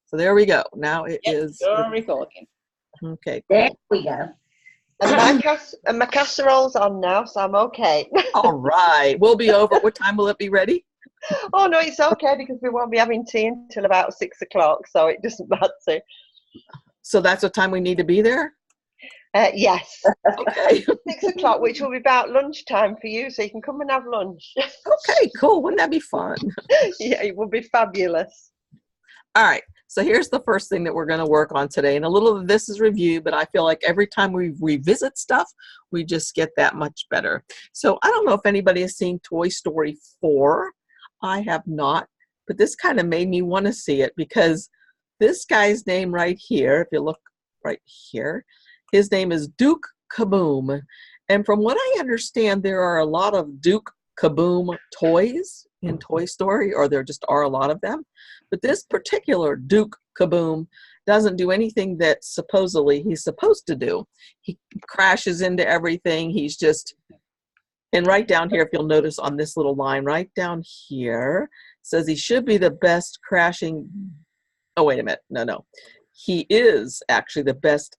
So there we go. Now it is recording. Okay. There we go. And my casserole's on now, so I'm okay. All right. We'll be over. What time will it be ready? Oh, no, it's okay because we won't be having tea until about 6 o'clock, so it doesn't matter. So that's what time we need to be there? Yes. Okay. 6 o'clock, which will be about lunchtime for you, so you can come and have lunch. Okay, cool. Wouldn't that be fun? Yeah, it will be fabulous. All right. So here's the first thing that we're going to work on today. And a little of this is review, but I feel like every time we revisit stuff, we just get that much better. So I don't know if anybody has seen Toy Story 4. I have not, but this kind of made me want to see it because this guy's name right here, if you look right here, his name is Duke Kaboom. And from what I understand, there are a lot of Duke Kaboom toys in Toy Story, or there just are a lot of them. But this particular Duke Kaboom doesn't do anything that supposedly he's supposed to do. He crashes into everything. He's just, and right down here, if you'll notice on this little line, right down here, says he should be the best crashing, oh, wait a minute, no. He is actually the best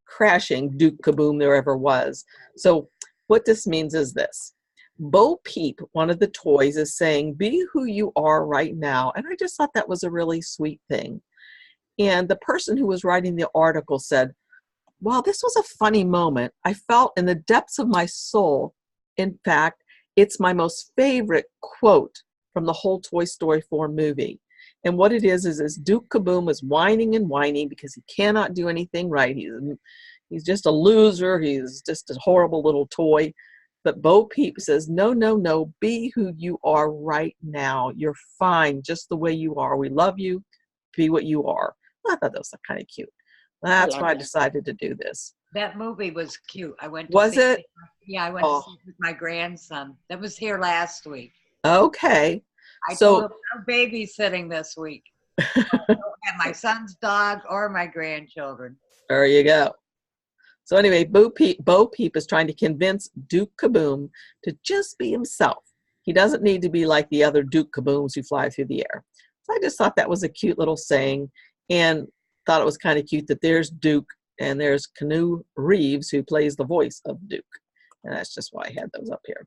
crashing Duke Kaboom there ever was. So what this means is this. Bo Peep, one of the toys, is saying, be who you are right now. And I just thought that was a really sweet thing. And the person who was writing the article said, wow, this was a funny moment. I felt in the depths of my soul, in fact, it's my most favorite quote from the whole Toy Story 4 movie. And what it is Duke Kaboom is whining and whining because he cannot do anything right. He's just a loser. He's just a horrible little toy. But Bo Peep says, no, be who you are right now. You're fine just the way you are. We love you. Be what you are. I thought that was kind of cute. That's why I decided to do this. That movie was cute. I went to Was it? Yeah, I went to see it with my grandson. That was here last week. Okay. I told him no babysitting this week. I don't have my son's dog or my grandchildren. There you go. So anyway, Bo Peep is trying to convince Duke Kaboom to just be himself. He doesn't need to be like the other Duke Kabooms who fly through the air. So I just thought that was a cute little saying, and thought it was kind of cute that there's Duke and there's Keanu Reeves who plays the voice of Duke. And that's just why I had those up here.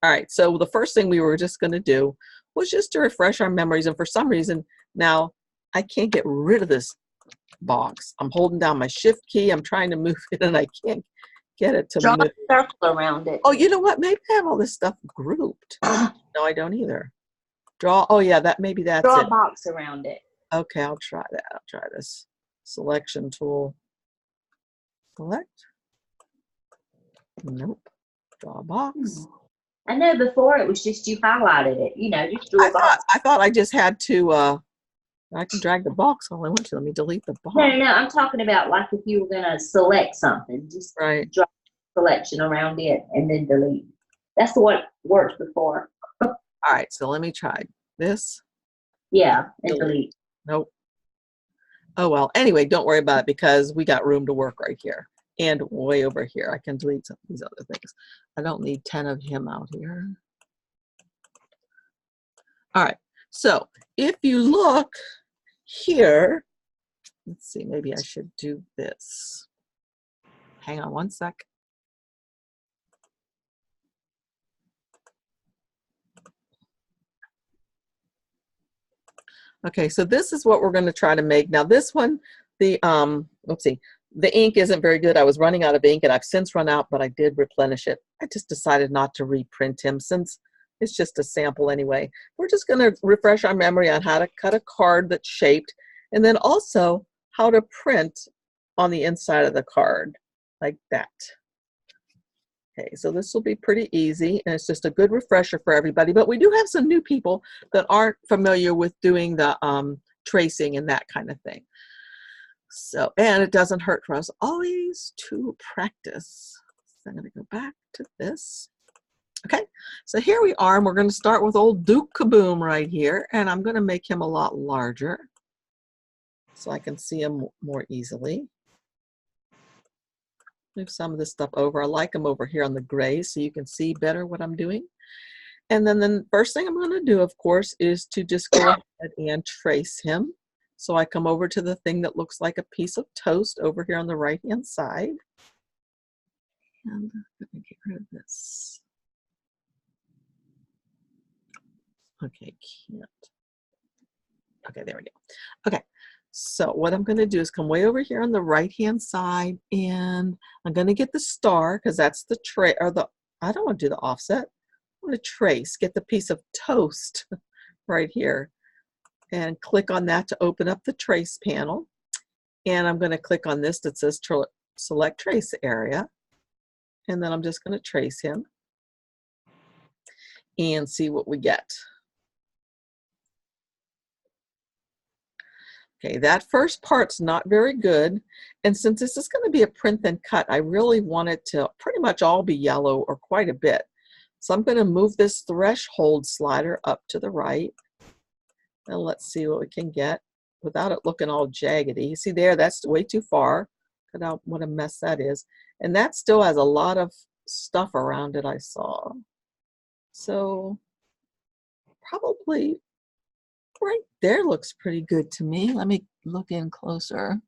All right, so the first thing we were just going to do was just to refresh our memories. And for some reason, now I can't get rid of this box. I'm holding down my shift key. I'm trying to move it and I can't get it to Draw move. a circle around it. Oh, you know what? Maybe I have all this stuff grouped. No, I don't either. Draw. Oh, yeah, maybe that's Draw it. a box around it. Okay, I'll try that. I'll try this. Selection tool. Select. Nope. Draw a box. I know before it was just you highlighted it. Just drew a box. I thought I just had to, I can drag the box all I want to. Let me delete the box. No, I'm talking about like if you were going to select something, just draw selection around it and then delete. That's what worked before. All right, so let me try this. Yeah, and delete. Nope. Oh, well, anyway, don't worry about it because we got room to work right here and way over here. I can delete some of these other things. I don't need 10 of him out here. All right, so if you look here, let's see, maybe I should do this. Hang on one sec. Okay, so this is what we're going to try to make. Now this one, the ink isn't very good. I was running out of ink and I've since run out, but I did replenish it. I just decided not to reprint him since it's just a sample anyway. We're just going to refresh our memory on how to cut a card that's shaped and then also how to print on the inside of the card like that. Okay, so this will be pretty easy and it's just a good refresher for everybody, but we do have some new people that aren't familiar with doing the tracing and that kind of thing. So, and it doesn't hurt for us always to practice. So I'm going to go back to this. Okay, so here we are, and we're going to start with old Duke Kaboom right here, and I'm going to make him a lot larger so I can see him more easily. Move some of this stuff over. I like them over here on the gray so you can see better what I'm doing. And then the first thing I'm going to do, of course, is to just go ahead and trace him. So I come over to the thing that looks like a piece of toast over here on the right hand side. And I'm going to get rid of this. Okay, can't. Okay, there we go. Okay, so what I'm going to do is come way over here on the right hand side, and I'm going to get the star because that's the tray, or the, I don't want to do the offset. I'm going to trace, get the piece of toast right here, and click on that to open up the trace panel. And I'm going to click on this that says select trace area, and then I'm just going to trace him and see what we get. Okay, that first part's not very good, and since this is going to be a print and cut, I really want it to pretty much all be yellow or quite a bit. So I'm going to move this threshold slider up to the right, and let's see what we can get without it looking all jaggedy. See there, that's way too far. Look at what a mess that is. And that still has a lot of stuff around it I saw. So probably right there looks pretty good to me. Let me look in closer.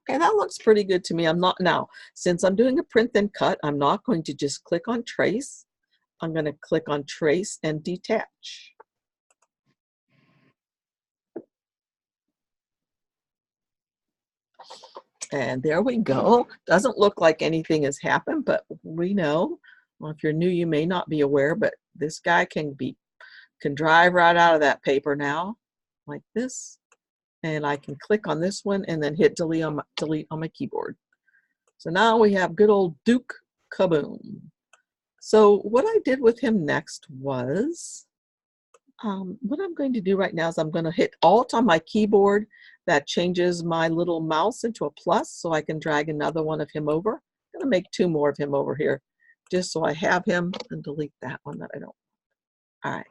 Okay, that looks pretty good to me. I'm not, now, since I'm doing a print and cut, I'm not going to just click on trace. I'm going to click on trace and detach. And there we go. Doesn't look like anything has happened, but we know. Well, if you're new, you may not be aware, but this guy can drive right out of that paper now, like this. And I can click on this one and then hit delete on my keyboard. So now we have good old Duke Kaboom. So what I did with him next was, what I'm going to do right now is I'm going to hit Alt on my keyboard. That changes my little mouse into a plus, so I can drag another one of him over. I'm going to make 2 more of him over here, just so I have him, and delete that one that I don't. All right.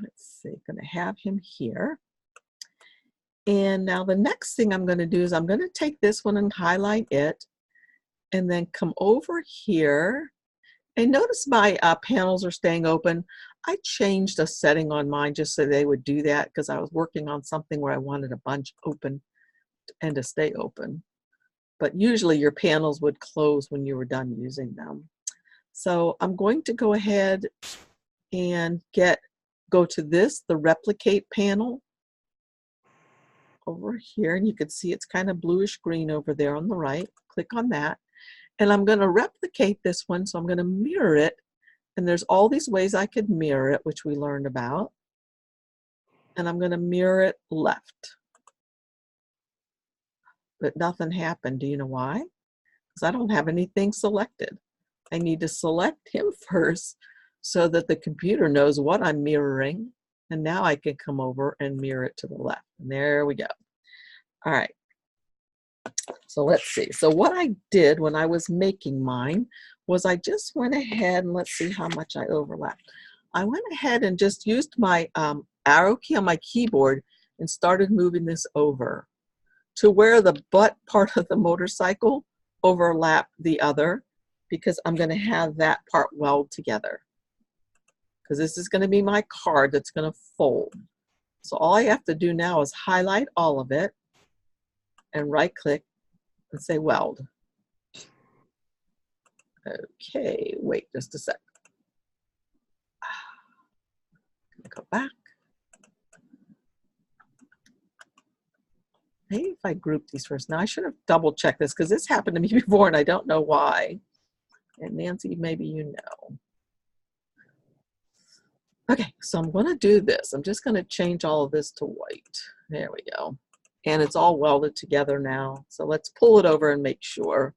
Let's see, going to have him here. And now the next thing I'm going to do is I'm going to take this one and highlight it, and then come over here. And notice my panels are staying open. I changed a setting on mine just so they would do that because I was working on something where I wanted a bunch open and to stay open. But usually your panels would close when you were done using them. So I'm going to go ahead and go to this, the replicate panel over here, and you can see it's kind of bluish green over there on the right. Click on that. And I'm going to replicate this one, so I'm going to mirror it. And there's all these ways I could mirror it, which we learned about. And I'm going to mirror it left. But nothing happened. Do you know why? Because I don't have anything selected. I need to select him first so that the computer knows what I'm mirroring. And now I can come over and mirror it to the left. And there we go. All right. So let's see. So what I did when I was making mine was I just went ahead and let's see how much I overlapped. I went ahead and just used my arrow key on my keyboard and started moving this over to where the butt part of the motorcycle overlapped the other, because I'm going to have that part weld together. Because this is going to be my card that's going to fold. So all I have to do now is highlight all of it and right click and say weld. Okay, wait just a sec. Go back. Maybe if I group these first. Now I should have double checked this because this happened to me before and I don't know why. And Nancy, maybe you know. Okay, so I'm going to do this. I'm just going to change all of this to white. There we go. And it's all welded together now. So let's pull it over and make sure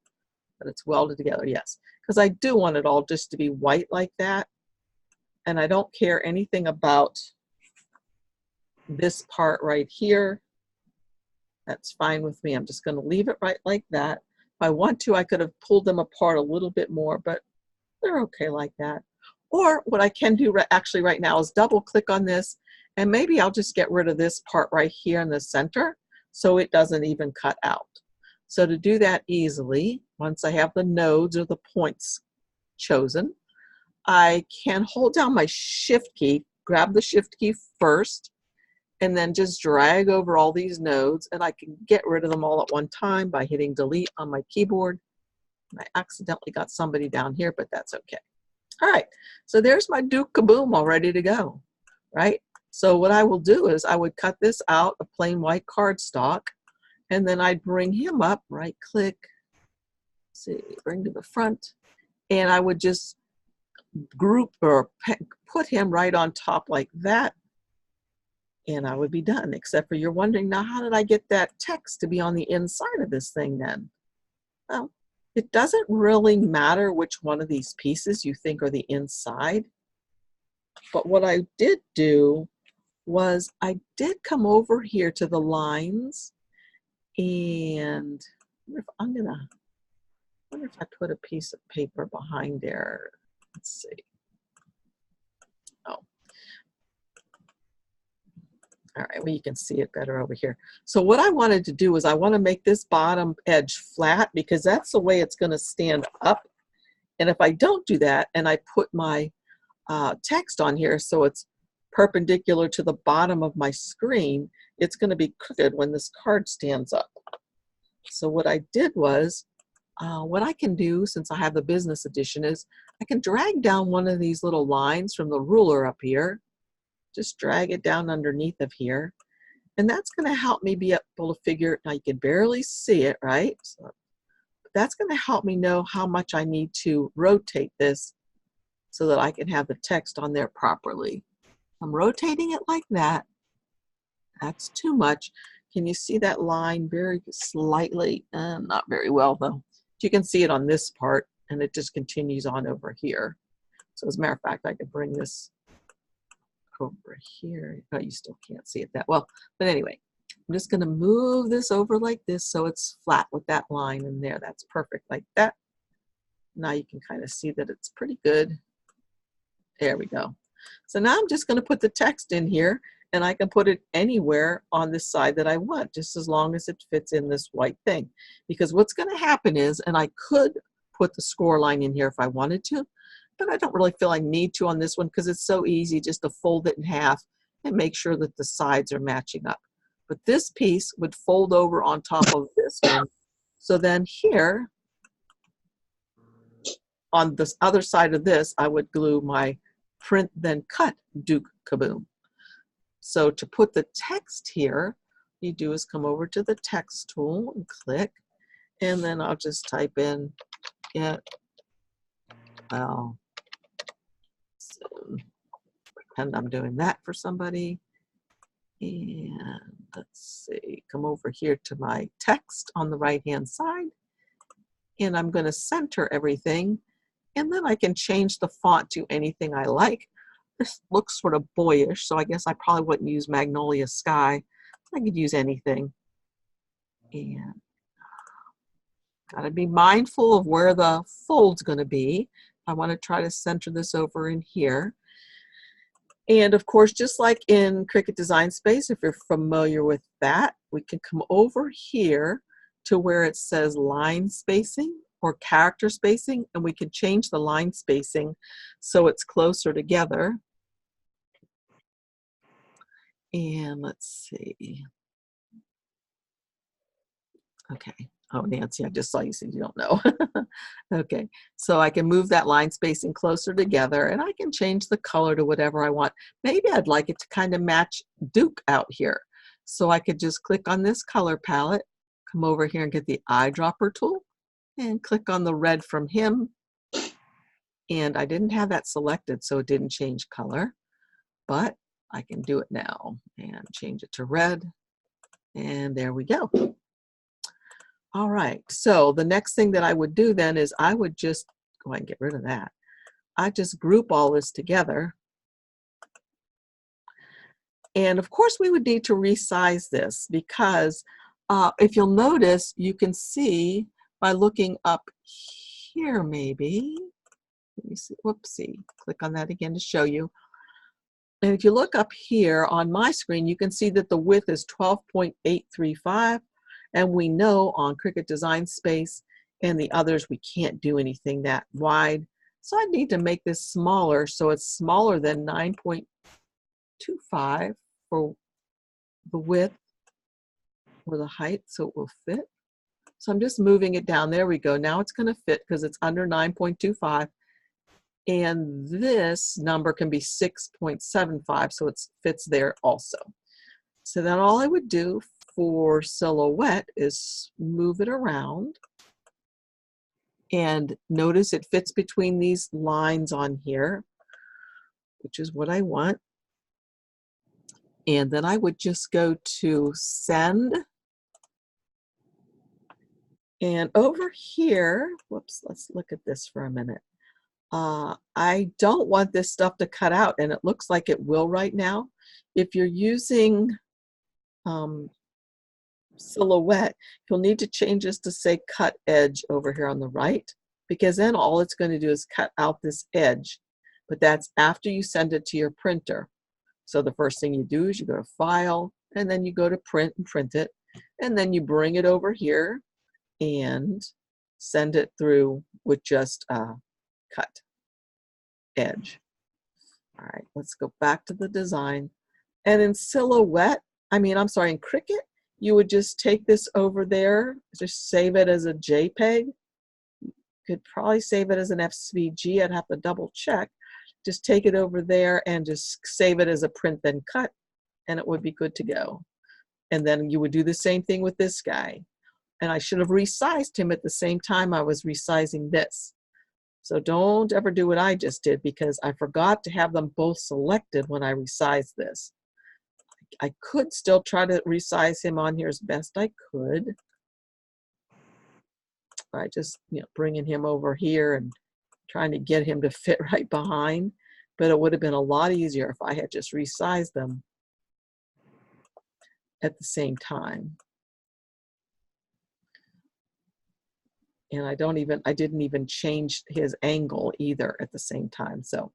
that it's welded together. Yes, because I do want it all just to be white like that. And I don't care anything about this part right here. That's fine with me. I'm just going to leave it right like that. If I want to, I could have pulled them apart a little bit more, but they're okay like that. Or what I can do actually right now is double click on this, and maybe I'll just get rid of this part right here in the center so it doesn't even cut out. So to do that easily, once I have the nodes or the points chosen, I can hold down my shift key, grab the shift key first, and then just drag over all these nodes, and I can get rid of them all at one time by hitting delete on my keyboard. I accidentally got somebody down here, but that's okay. All right, so there's my Duke Kaboom all ready to go, right? So what I will do is I would cut this out of plain white cardstock, and then I'd bring him up, right click, see, bring to the front, and I would just group or put him right on top like that, and I would be done, except for you're wondering, now how did I get that text to be on the inside of this thing then? Well, it doesn't really matter which one of these pieces you think are the inside, but what I did do was I did come over here to the lines, and I wonder if I put a piece of paper behind there. Let's see. Oh. All right, well, you can see it better over here. So what I wanted to do is I want to make this bottom edge flat because that's the way it's going to stand up. And if I don't do that and I put my text on here so it's perpendicular to the bottom of my screen, it's going to be crooked when this card stands up. So what I did was, what I can do since I have the business edition is I can drag down one of these little lines from the ruler up here. Just drag it down underneath of here. And that's going to help me be able to figure, now you can barely see it, right? So that's going to help me know how much I need to rotate this so that I can have the text on there properly. I'm rotating it like that. That's too much. Can you see that line very slightly? Not very well though. You can see it on this part, and it just continues on over here. So as a matter of fact, I could bring this over here. Oh, you still can't see it that well. But anyway, I'm just going to move this over like this so it's flat with that line in there. That's perfect like that. Now you can kind of see that it's pretty good. There we go. So now I'm just going to put the text in here, and I can put it anywhere on this side that I want, just as long as it fits in this white thing. Because what's going to happen is, and I could put the score line in here if I wanted to, but I don't really feel I need to on this one because it's so easy just to fold it in half and make sure that the sides are matching up. But this piece would fold over on top of this one. So then here, on this other side of this, I would glue my print then cut Duke Kaboom. So to put the text here, you do is come over to the text tool and click, and then I'll just type in it. Well, so pretend I'm doing that for somebody. And let's see, come over here to my text on the right-hand side, and I'm going to center everything, and then I can change the font to anything I like. This looks sort of boyish, so I guess I probably wouldn't use Magnolia Sky. I could use anything. And got to be mindful of where the fold's going to be. I want to try to center this over in here. And of course, just like in Cricut Design Space, if you're familiar with that, we can come over here to where it says line spacing or character spacing, and we can change the line spacing so it's closer together. And let's see. Okay. Oh, Nancy, I just saw you said you don't know. Okay. So I can move that line spacing closer together, and I can change the color to whatever I want. Maybe I'd like it to kind of match Duke out here. So I could just click on this color palette, come over here and get the eyedropper tool, and click on the red from him. And I didn't have that selected, so it didn't change color. But I can do it now and change it to red, and there we go. All right, so the next thing that I would do then is I would just go ahead and get rid of that. I just group all this together, and of course we would need to resize this because if you'll notice, you can see by looking up here maybe, let me see, whoopsie, click on that again to show you. And if you look up here on my screen, you can see that the width is 12.835. And we know on Cricut Design Space and the others, we can't do anything that wide. So I need to make this smaller so it's smaller than 9.25 for the width or the height so it will fit. So I'm just moving it down. There we go. Now it's going to fit because it's under 9.25. And this number can be 6.75, so it fits there also. So then all I would do for silhouette is move it around. And notice it fits between these lines on here, which is what I want. And then I would just go to send. And over here, whoops, let's look at this for a minute. I don't want this stuff to cut out, and it looks like it will right now. If you're using silhouette, you'll need to change this to say cut edge over here on the right, because then all it's going to do is cut out this edge. But that's after you send it to your printer. So the first thing you do is you go to File, and then you go to Print and print it, and then you bring it over here and send it through with just cut edge. All right, let's go back to the design. And in silhouette, I'm sorry, in Cricut, you would just take this over there, just save it as a JPEG. You could probably save it as an SVG. I'd have to double check. Just take it over there and just save it as a print then cut, and it would be good to go. And then you would do the same thing with this guy. And I should have resized him at the same time I was resizing this. So don't ever do what I just did, because I forgot to have them both selected when I resized this. I could still try to resize him on here as best I could by just, bringing him over here and trying to get him to fit right behind. But it would have been a lot easier if I had just resized them at the same time. And I didn't even change his angle either at the same time. So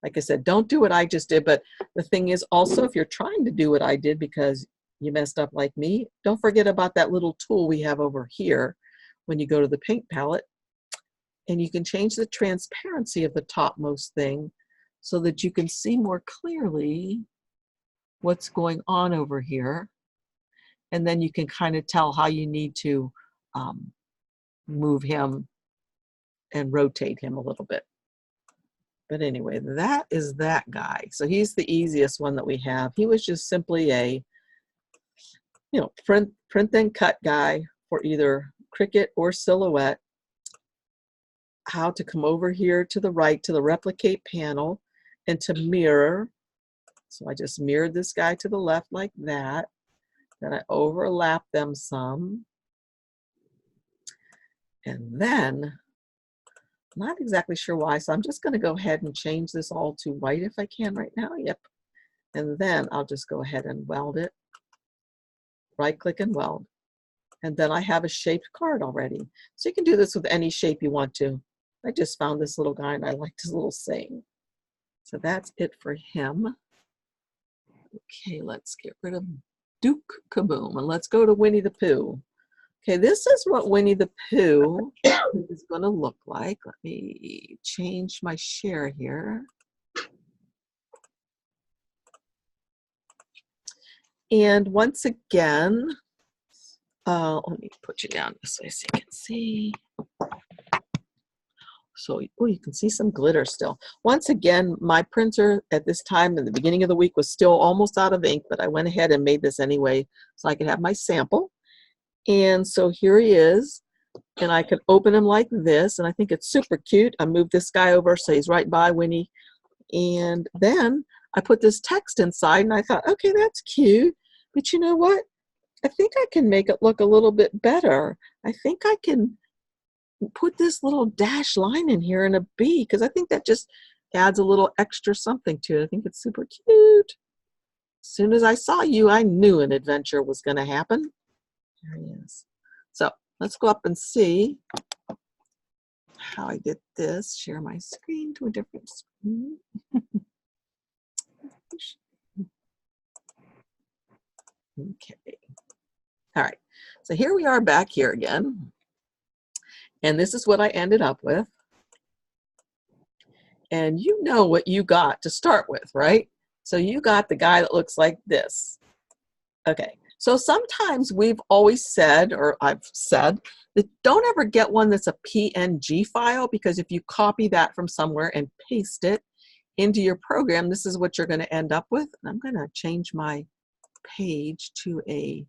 like I said, don't do what I just did. But the thing is also, if you're trying to do what I did because you messed up like me, don't forget about that little tool we have over here when you go to the paint palette. And you can change the transparency of the topmost thing so that you can see more clearly what's going on over here. And then you can kind of tell how you need to move him and rotate him a little bit. But anyway, that is that guy. So he's the easiest one that we have. He was just simply a, print then cut guy for either Cricut or Silhouette. How to come over here to the right to the replicate panel and to mirror. So I just mirrored this guy to the left like that. Then I overlap them some. And then, not exactly sure why, so I'm just going to go ahead and change this all to white if I can right now. Yep. And then I'll just go ahead and weld it. Right click and weld. And then I have a shaped card already. So you can do this with any shape you want to. I just found this little guy and I liked his little saying. So that's it for him. Okay, let's get rid of Duke Kaboom and let's go to Winnie the Pooh. Okay, this is what Winnie the Pooh is going to look like. Let me change my share here. And once again, let me put you down this way so you can see. So, you can see some glitter still. Once again, my printer at this time in the beginning of the week was still almost out of ink, but I went ahead and made this anyway so I could have my sample. And so here he is, and I could open him like this, and I think it's super cute. I moved this guy over so he's right by Winnie. And then I put this text inside, and I thought, okay, that's cute. But you know what? I think I can make it look a little bit better. I think I can put this little dash line in here and a B, because I think that just adds a little extra something to it. I think it's super cute. As soon as I saw you, I knew an adventure was going to happen. There he is. So let's go up and see how I did this. Share my screen to a different screen. Okay. All right. So here we are back here again. And this is what I ended up with. And you know what you got to start with, right? So you got the guy that looks like this. Okay, so sometimes we've always said, or I've said, that don't ever get one that's a PNG file, because if you copy that from somewhere and paste it into your program, this is what you're going to end up with. And I'm going to change my page to a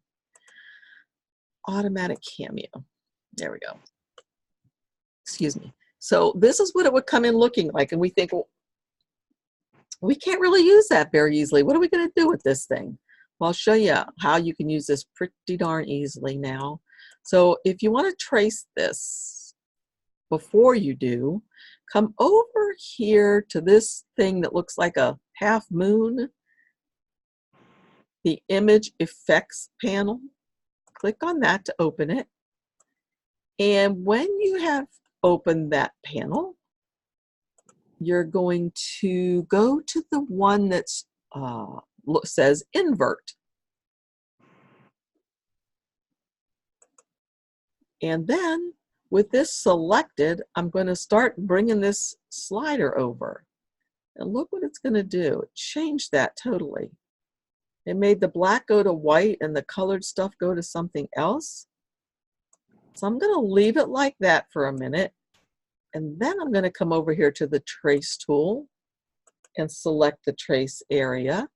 automatic cameo. There we go. Excuse me. So this is what it would come in looking like, and we think, well, we can't really use that very easily. What are we going to do with this thing? Well, I'll show you how you can use this pretty darn easily now. So if you want to trace this before you do, come over here to this thing that looks like a half moon, the image effects panel. Click on that to open it. And when you have opened that panel, you're going to go to the one that's says invert. And then with this selected, I'm going to start bringing this slider over. And look what it's going to do. It changed that totally. It made the black go to white and the colored stuff go to something else. So I'm going to leave it like that for a minute. And then I'm going to come over here to the trace tool and select the trace area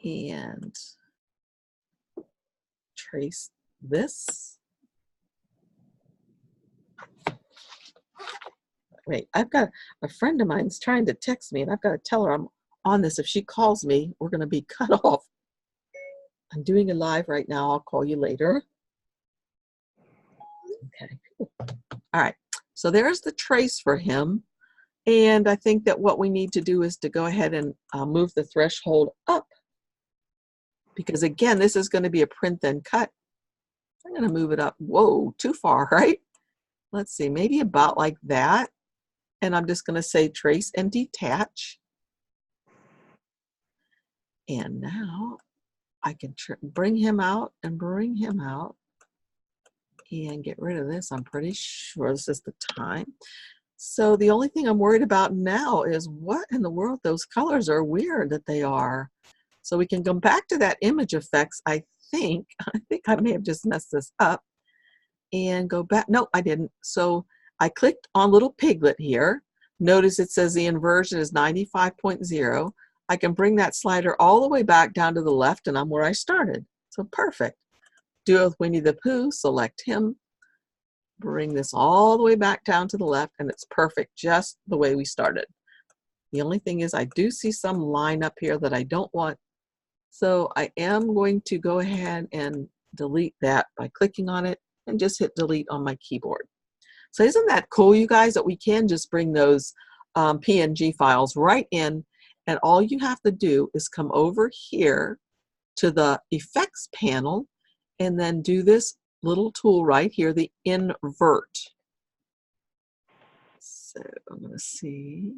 and trace this. Wait, I've got a friend of mine's trying to text me, and I've got to tell her I'm on this. If she calls me, we're going to be cut off. I'm doing a live right now. I'll call you later. Okay. All right. So there's the trace for him. And I think that what we need to do is to go ahead and move the threshold up. Because again, this is going to be a print then cut. I'm going to move it up. Whoa, too far, right? Let's see, maybe about like that. And I'm just going to say trace and detach. And now I can bring him out and bring him out and get rid of this. I'm pretty sure this is the time. So the only thing I'm worried about now is what in the world, those colors are weird that they are. So we can go back to that image effects. I think I may have just messed this up and go back. No, I didn't. So I clicked on little piglet here. Notice it says the inversion is 95.0. I can bring that slider all the way back down to the left, and I'm where I started. So perfect. Do it with Winnie the Pooh, select him, bring this all the way back down to the left, and it's perfect, just the way we started. The only thing is I do see some line up here that I don't want. So I am going to go ahead and delete that by clicking on it and just hit delete on my keyboard. So isn't that cool, you guys, that we can just bring those PNG files right in, and all you have to do is come over here to the effects panel and then do this little tool right here, the invert. So I'm going to see.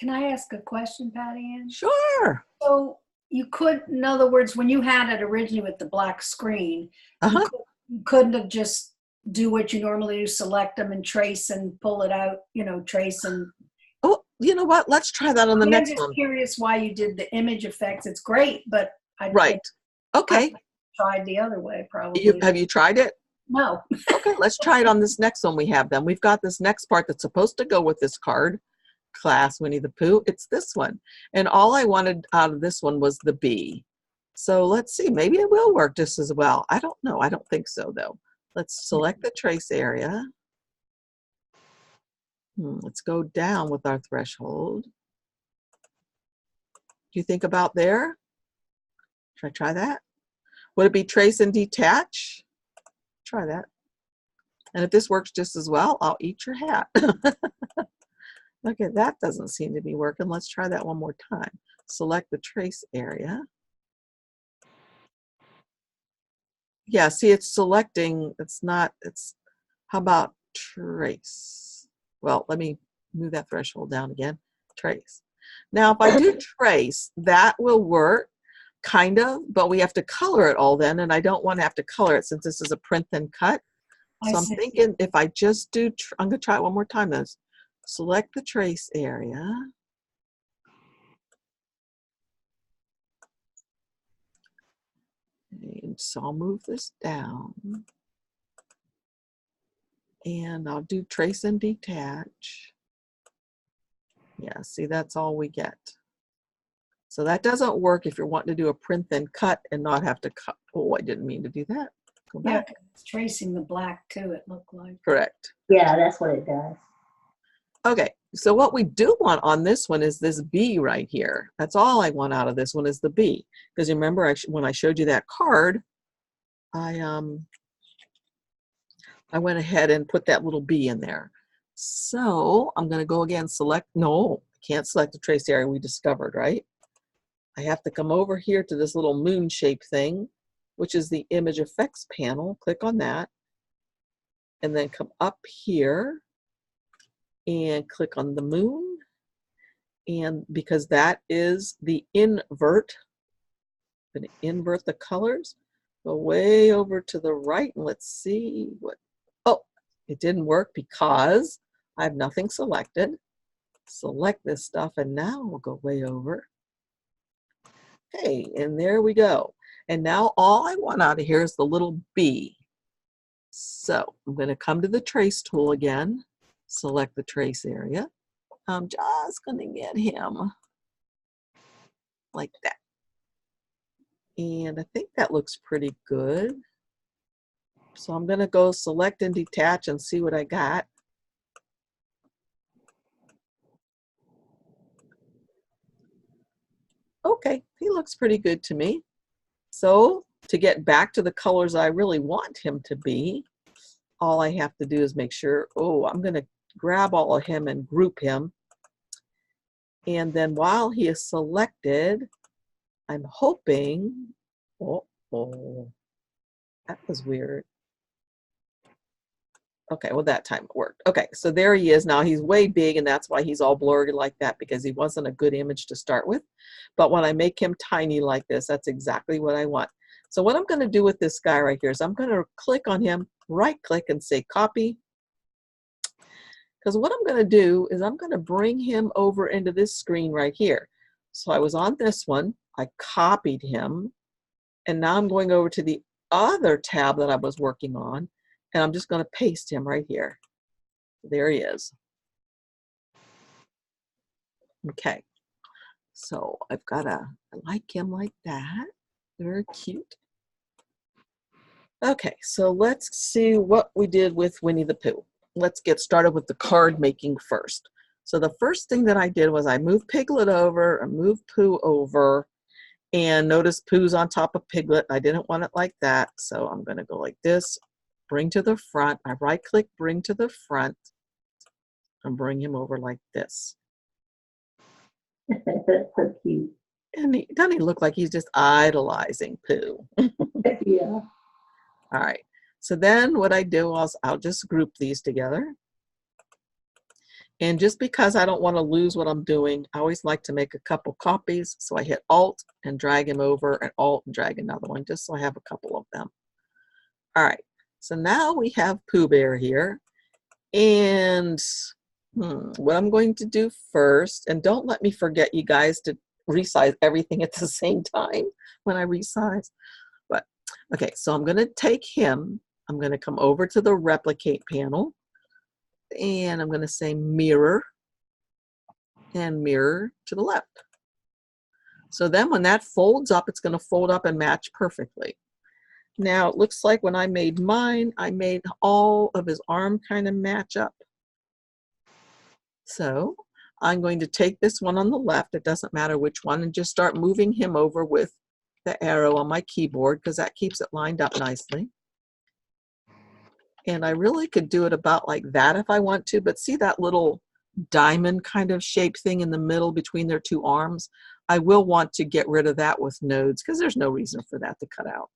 Can I ask a question, Patty Ann? Sure. So you could, in other words, when you had it originally with the black screen, you couldn't have just do what you normally do, select them and trace and pull it out, you know, trace and. Oh, you know what? Let's try that on the next one. I'm just curious why you did the image effects. It's great, but I tried the other way probably. Have you tried it? No. Okay, let's try it on this next one we have then. We've got this next part that's supposed to go with this card. Class Winnie the Pooh. It's this one. And all I wanted out of this one was the bee. So let's see. Maybe it will work just as well. I don't know. I don't think so, though. Let's select the trace area. Let's go down with our threshold. Do you think about there? Should I try that? Would it be trace and detach? Try that. And if this works just as well, I'll eat your hat. Okay, that doesn't seem to be working. Let's try that one more time. Select the trace area. Yeah, see, it's selecting. It's not, how about trace? Well, let me move that threshold down again. Trace. Now, if I do trace, that will work, kind of, but we have to color it all then, and I don't want to have to color it since this is a print then cut. So I'm thinking if I just do, I'm going to try it one more time. select the trace area. And so I'll move this down. And I'll do trace and detach. Yeah, see, that's all we get. So that doesn't work if you're wanting to do a print then cut and not have to cut. Oh, I didn't mean to do that. Go back. Yeah, it's tracing the black too, it looked like. Correct. Yeah, that's what it does. Okay, so what we do want on this one is this B right here. That's all I want out of this one is the B. Because remember, when I showed you that card, I went ahead and put that little B in there. So I'm going to go again, select, no, I can't select the trace area we discovered, right? I have to come over here to this little moon shape thing, which is the image effects panel. Click on that. And then come up here and click on the moon. And because that is the invert, I'm going to invert the colors. Go way over to the right and let's see what, oh, it didn't work because I have nothing selected. Select this stuff and now we'll go way over. Okay, and there we go. And now all I want out of here is the little B. So I'm going to come to the trace tool again, select the trace area. I'm just going to get him like that. And I think that looks pretty good. So I'm going to go select and detach and see what I got. Okay, he looks pretty good to me. So to get back to the colors I really want him to be, all I have to do is make sure, oh, I'm going to grab all of him and group him. And then while he is selected, I'm hoping, oh, that was weird. Okay, well that time it worked. Okay, so there he is now. He's way big and that's why he's all blurry like that because he wasn't a good image to start with. But when I make him tiny like this, that's exactly what I want. So what I'm going to do with this guy right here is I'm going to click on him, right click and say copy. Because what I'm going to do is I'm going to bring him over into this screen right here. So I was on this one, I copied him, and now I'm going over to the other tab that I was working on, and I'm just going to paste him right here. There he is. Okay, so I've got I like him like that. Very cute. Okay, so let's see what we did with Winnie the Pooh. Let's get started with the card making first. So the first thing that I did was I moved Piglet over, I moved Pooh over, and notice Pooh's on top of Piglet. I didn't want it like that, so I'm going to go like this, bring to the front. I right click, bring to the front, and bring him over like this. That's so cute. And doesn't he look like he's just idolizing Pooh? Yeah. All right, so then what I do is I'll just group these together. And just because I don't want to lose what I'm doing, I always like to make a couple copies. So I hit Alt and drag him over and Alt and drag another one just so I have a couple of them. All right, so now we have Pooh Bear here. And what I'm going to do first, and don't let me forget you guys to resize everything at the same time when I resize. But okay, so I'm going to take him. I'm going to come over to the replicate panel. And I'm going to say mirror and mirror to the left. So then when that folds up, it's going to fold up and match perfectly. Now it looks like when I made mine, I made all of his arm kind of match up. So I'm going to take this one on the left, it doesn't matter which one, and just start moving him over with the arrow on my keyboard because that keeps it lined up nicely. And I really could do it about like that if I want to, but see that little diamond kind of shape thing in the middle between their two arms? I will want to get rid of that with nodes because there's no reason for that to cut out.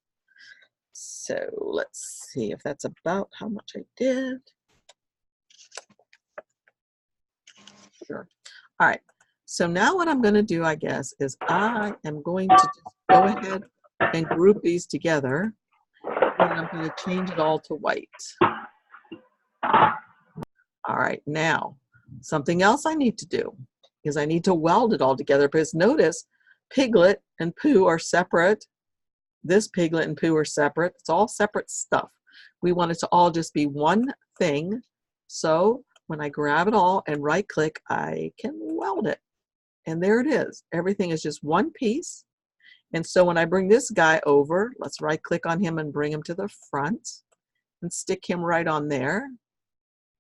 So let's see if that's about how much I did. Sure. All right. So now what I'm going to do, I guess, is I am going to just go ahead and group these together. And I'm going to change it all to white. All right, now Something else I need to do is I need to weld it all together, because notice Piglet and Pooh are separate. This Piglet and Pooh are separate. It's all separate stuff. We want it to all just be one thing. So when I grab it all and right click, I can weld it. And there it is. Everything is just one piece. And so when I bring this guy over, let's right click on him and bring him to the front and stick him right on there.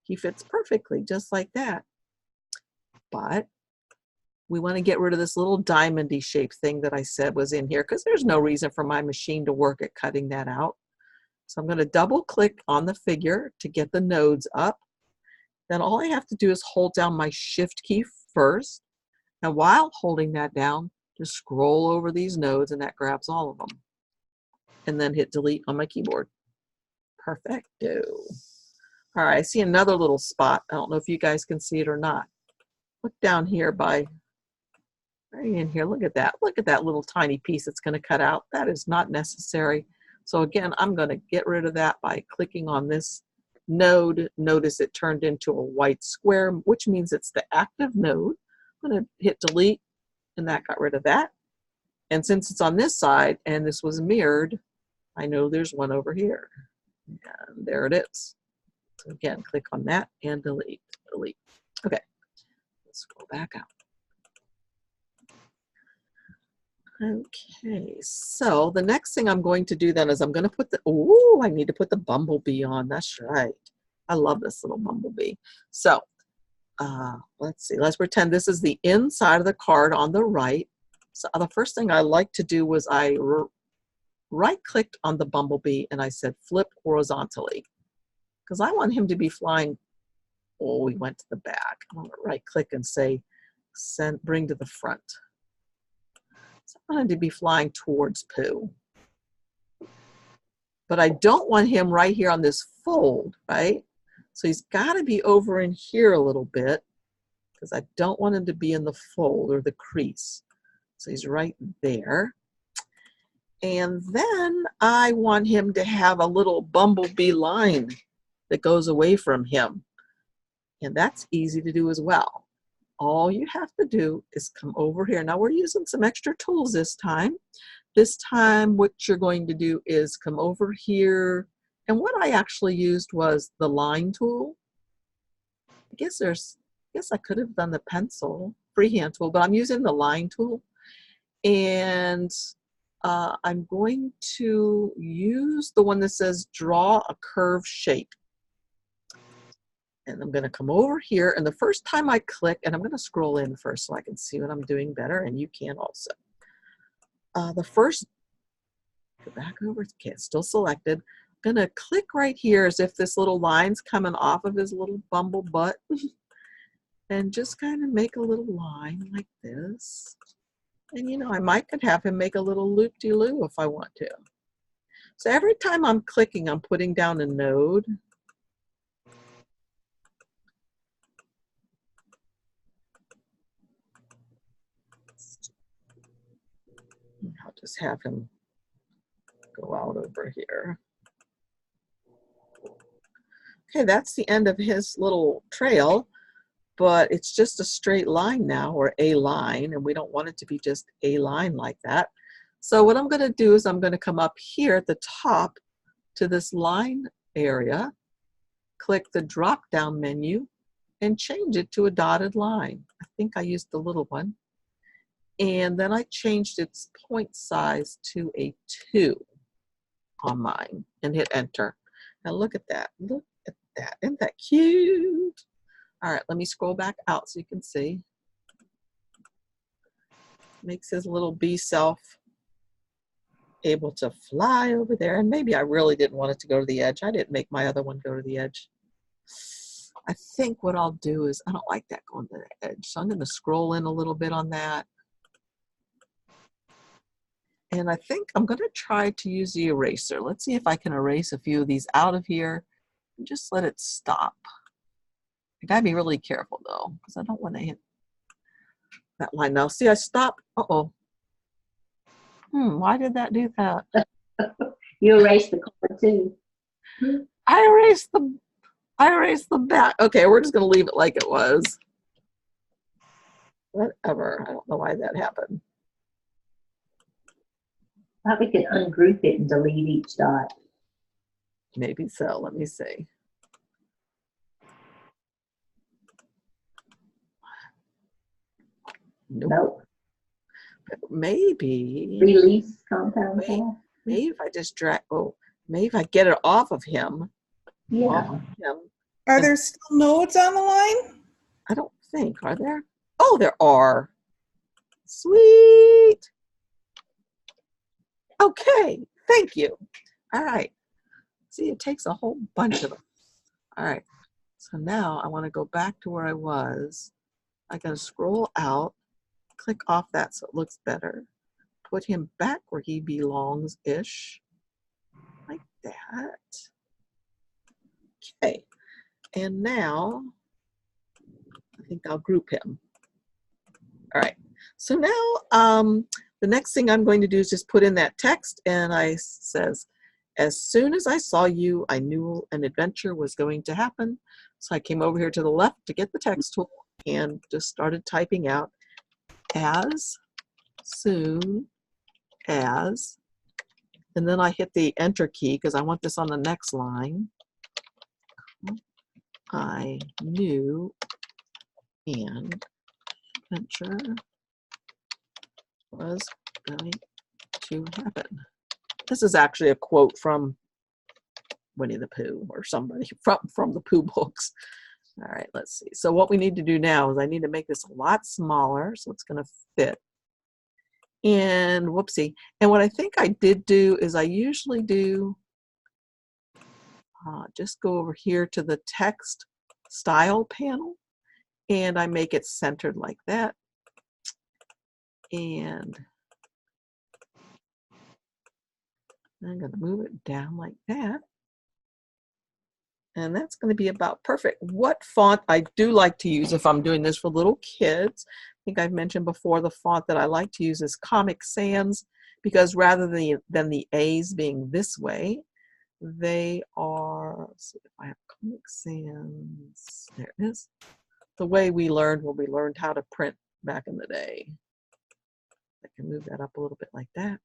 He fits perfectly, just like that. But we want to get rid of this little diamondy shaped thing that I said was in here, because there's no reason for my machine to work at cutting that out. So I'm going to double click on the figure to get the nodes up. Then all I have to do is hold down my shift key first. And while holding that down, just scroll over these nodes, and that grabs all of them. And then hit delete on my keyboard. Perfecto. All right, I see another little spot. I don't know if you guys can see it or not. Look down here by, right in here, look at that. Look at that little tiny piece it's going to cut out. That is not necessary. So again, I'm going to get rid of that by clicking on this node. Notice it turned into a white square, which means it's the active node. I'm going to hit delete, and that got rid of that. And since it's on this side and this was mirrored, I know there's one over here. And there it is. So again, click on that and delete, delete. Okay, let's go back out. Okay, so the next thing I'm going to do then is I'm going to put the, ooh, I need to put the bumblebee on. That's right. I love this little bumblebee. So let's see, let's pretend this is the inside of the card on the right. So the first thing I like to do was I right clicked on the bumblebee and I said flip horizontally, because I want him to be flying. Oh, we went to the back. I'm going to right click and say send, bring to the front. So I want him to be flying towards Pooh. But I don't want him right here on this fold, right? So he's got to be over in here a little bit, because I don't want him to be in the fold or the crease. So he's right there. And then I want him to have a little bumblebee line that goes away from him. And that's easy to do as well. All you have to do is come over here. Now we're using some extra tools this time. This time what you're going to do is come over here. And what I actually used was the line tool. I guess I could have done the pencil, freehand tool, but I'm using the line tool. And I'm going to use the one that says draw a curve shape. And I'm going to come over here, and the first time I click, and I'm going to scroll in first so I can see what I'm doing better, and you can also. The first, go back over, okay, it's still selected. I'm going to click right here as if this little line's coming off of his little bumble butt, and just kind of make a little line like this. And you know, I might could have him make a little loop-de-loo if I want to. So every time I'm clicking, I'm putting down a node. I'll just have him go out over here. Okay, that's the end of his little trail, but it's just a straight line now, or a line, and we don't want it to be just a line like that. So what I'm going to do is I'm going to come up here at the top to this line area, click the drop-down menu, and change it to a dotted line. I think I used the little one. And then I changed its point size to a 2 on mine and hit enter. Now look at that. Look at that. Isn't that cute? All right, let me scroll back out so you can see. Makes his little bee self able to fly over there. And maybe I really didn't want it to go to the edge. I didn't make my other one go to the edge. I think what I'll do is, I don't like that going to the edge. So I'm going to scroll in a little bit on that. And I think I'm going to try to use the eraser. Let's see if I can erase a few of these out of here and just let it stop. I gotta be really careful though, because I don't want to hit that line. Now see, I stopped. Uh-oh. Why did that do that? You erased the card too. I erased the back. Okay, we're just gonna leave it like it was. Whatever. I don't know why that happened. Probably could ungroup it and delete each dot. Maybe so. Let me see. Nope. Maybe. Release compound tab. Maybe if I just drag, maybe if I get it off of him. Yeah. Off of him. Are there still nodes on the line? I don't think, are there? Oh, there are. Sweet. Okay, thank you. All right. See, it takes a whole bunch of them. All right. So now I want to go back to where I was. I'm going to scroll out, click off that so it looks better. Put him back where he belongs-ish. Like that. Okay. And now I think I'll group him. All right. So now the next thing I'm going to do is just put in that text, and I says, as soon as I saw you, I knew an adventure was going to happen. So I came over here to the left to get the text tool and just started typing out as soon as, and then I hit the enter key because I want this on the next line. I knew an adventure was going to happen. This is actually a quote from Winnie the Pooh or somebody from the Pooh books. All right, let's see. So what we need to do now is I need to make this a lot smaller so it's going to fit. And whoopsie. And what I think I did do is I usually do just go over here to the text style panel and I make it centered like that. And I'm going to move it down like that. And that's going to be about perfect. What font I do like to use if I'm doing this for little kids, I think I've mentioned before the font that I like to use is Comic Sans, because rather than the A's being this way, they are, let's see if I have Comic Sans, there it is. The way we learned when we learned how to print back in the day. I can move that up a little bit like that.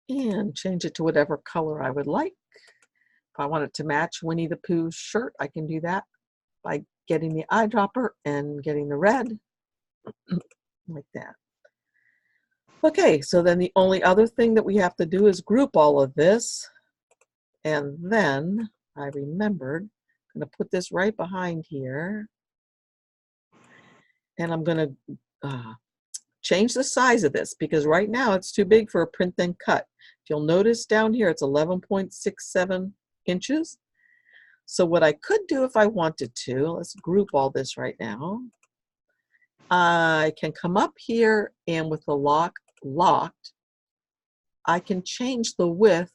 And change it to whatever color I would like. If I want it to match Winnie the Pooh's shirt, I can do that by getting the eyedropper and getting the red, like that. Okay, so then the only other thing that we have to do is group all of this. And then I remembered, I'm going to put this right behind here. And I'm going to change the size of this because right now it's too big for a print then cut. If you'll notice down here, it's 11.67 inches. So what I could do if I wanted to, let's group all this right now. I can come up here and with the lock locked, I can change the width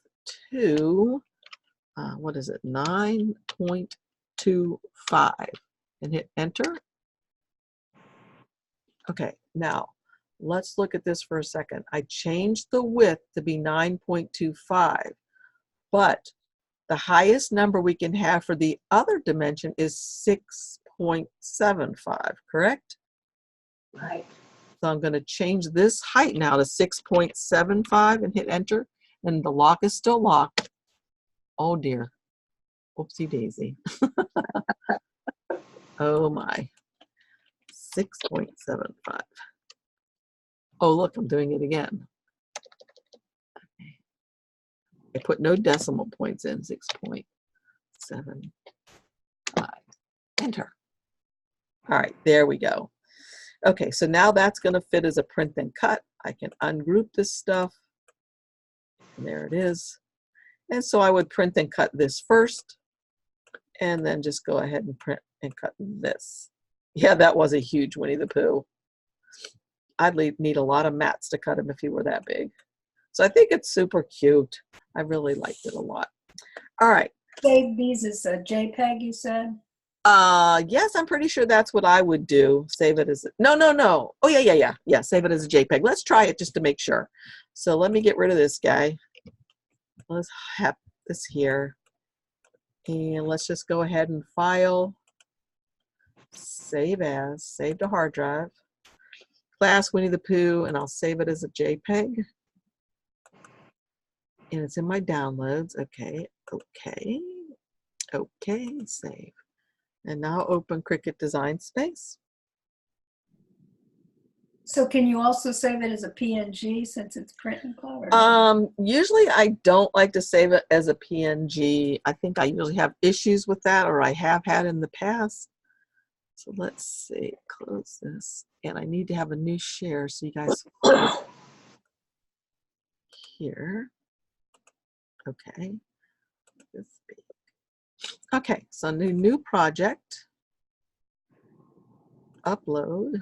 to, what is it, 9.25 and hit enter. Okay, now let's look at this for a second. I changed the width to be 9.25, but the highest number we can have for the other dimension is 6.75, correct? Right. So I'm going to change this height now to 6.75 and hit enter, and the lock is still locked. Oh dear. Oopsie daisy. Oh my. 6.75. Oh, look, I'm doing it again. Okay. I put no decimal points in, 6.75. Enter. All right, there we go. Okay, so now that's going to fit as a print then cut. I can ungroup this stuff. And there it is. And so I would print and cut this first, and then just go ahead and print and cut this. Yeah, that was a huge Winnie the Pooh. I'd need a lot of mats to cut him if he were that big. So I think it's super cute. I really liked it a lot. All right. Save these as a JPEG, you said? Yes, I'm pretty sure that's what I would do. Save it as, no. Oh, yeah, save it as a JPEG. Let's try it just to make sure. So let me get rid of this guy. Let's have this here. And let's just go ahead and file. save as, save to hard drive, class Winnie the Pooh, and I'll save it as a JPEG. And it's in my downloads. Okay, okay, okay, save. And now open Cricut Design Space. So can you also save it as a PNG since it's print and cloud? Usually I don't like to save it as a PNG. I think I usually have issues with that, or I have had in the past. So let's see, close this. And I need to have a new share so you guys here. Okay. This big. Okay, so new project. Upload.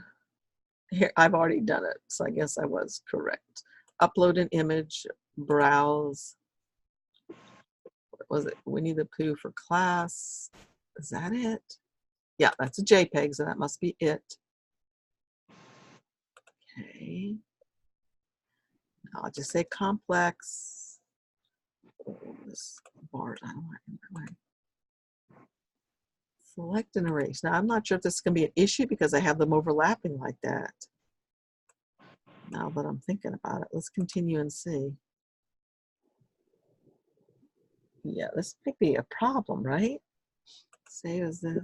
Here, I've already done it, so I guess I was correct. Upload an image, browse. What was it? Winnie the Pooh for class. Is that it? Yeah, that's a JPEG, so that must be it. Okay. I'll just say complex. Oh, this bar, I don't want it in my way. Select and erase. Now, I'm not sure if this is going to be an issue because I have them overlapping like that. Now that I'm thinking about it, let's continue and see. Yeah, this might be a problem, right? Save as this.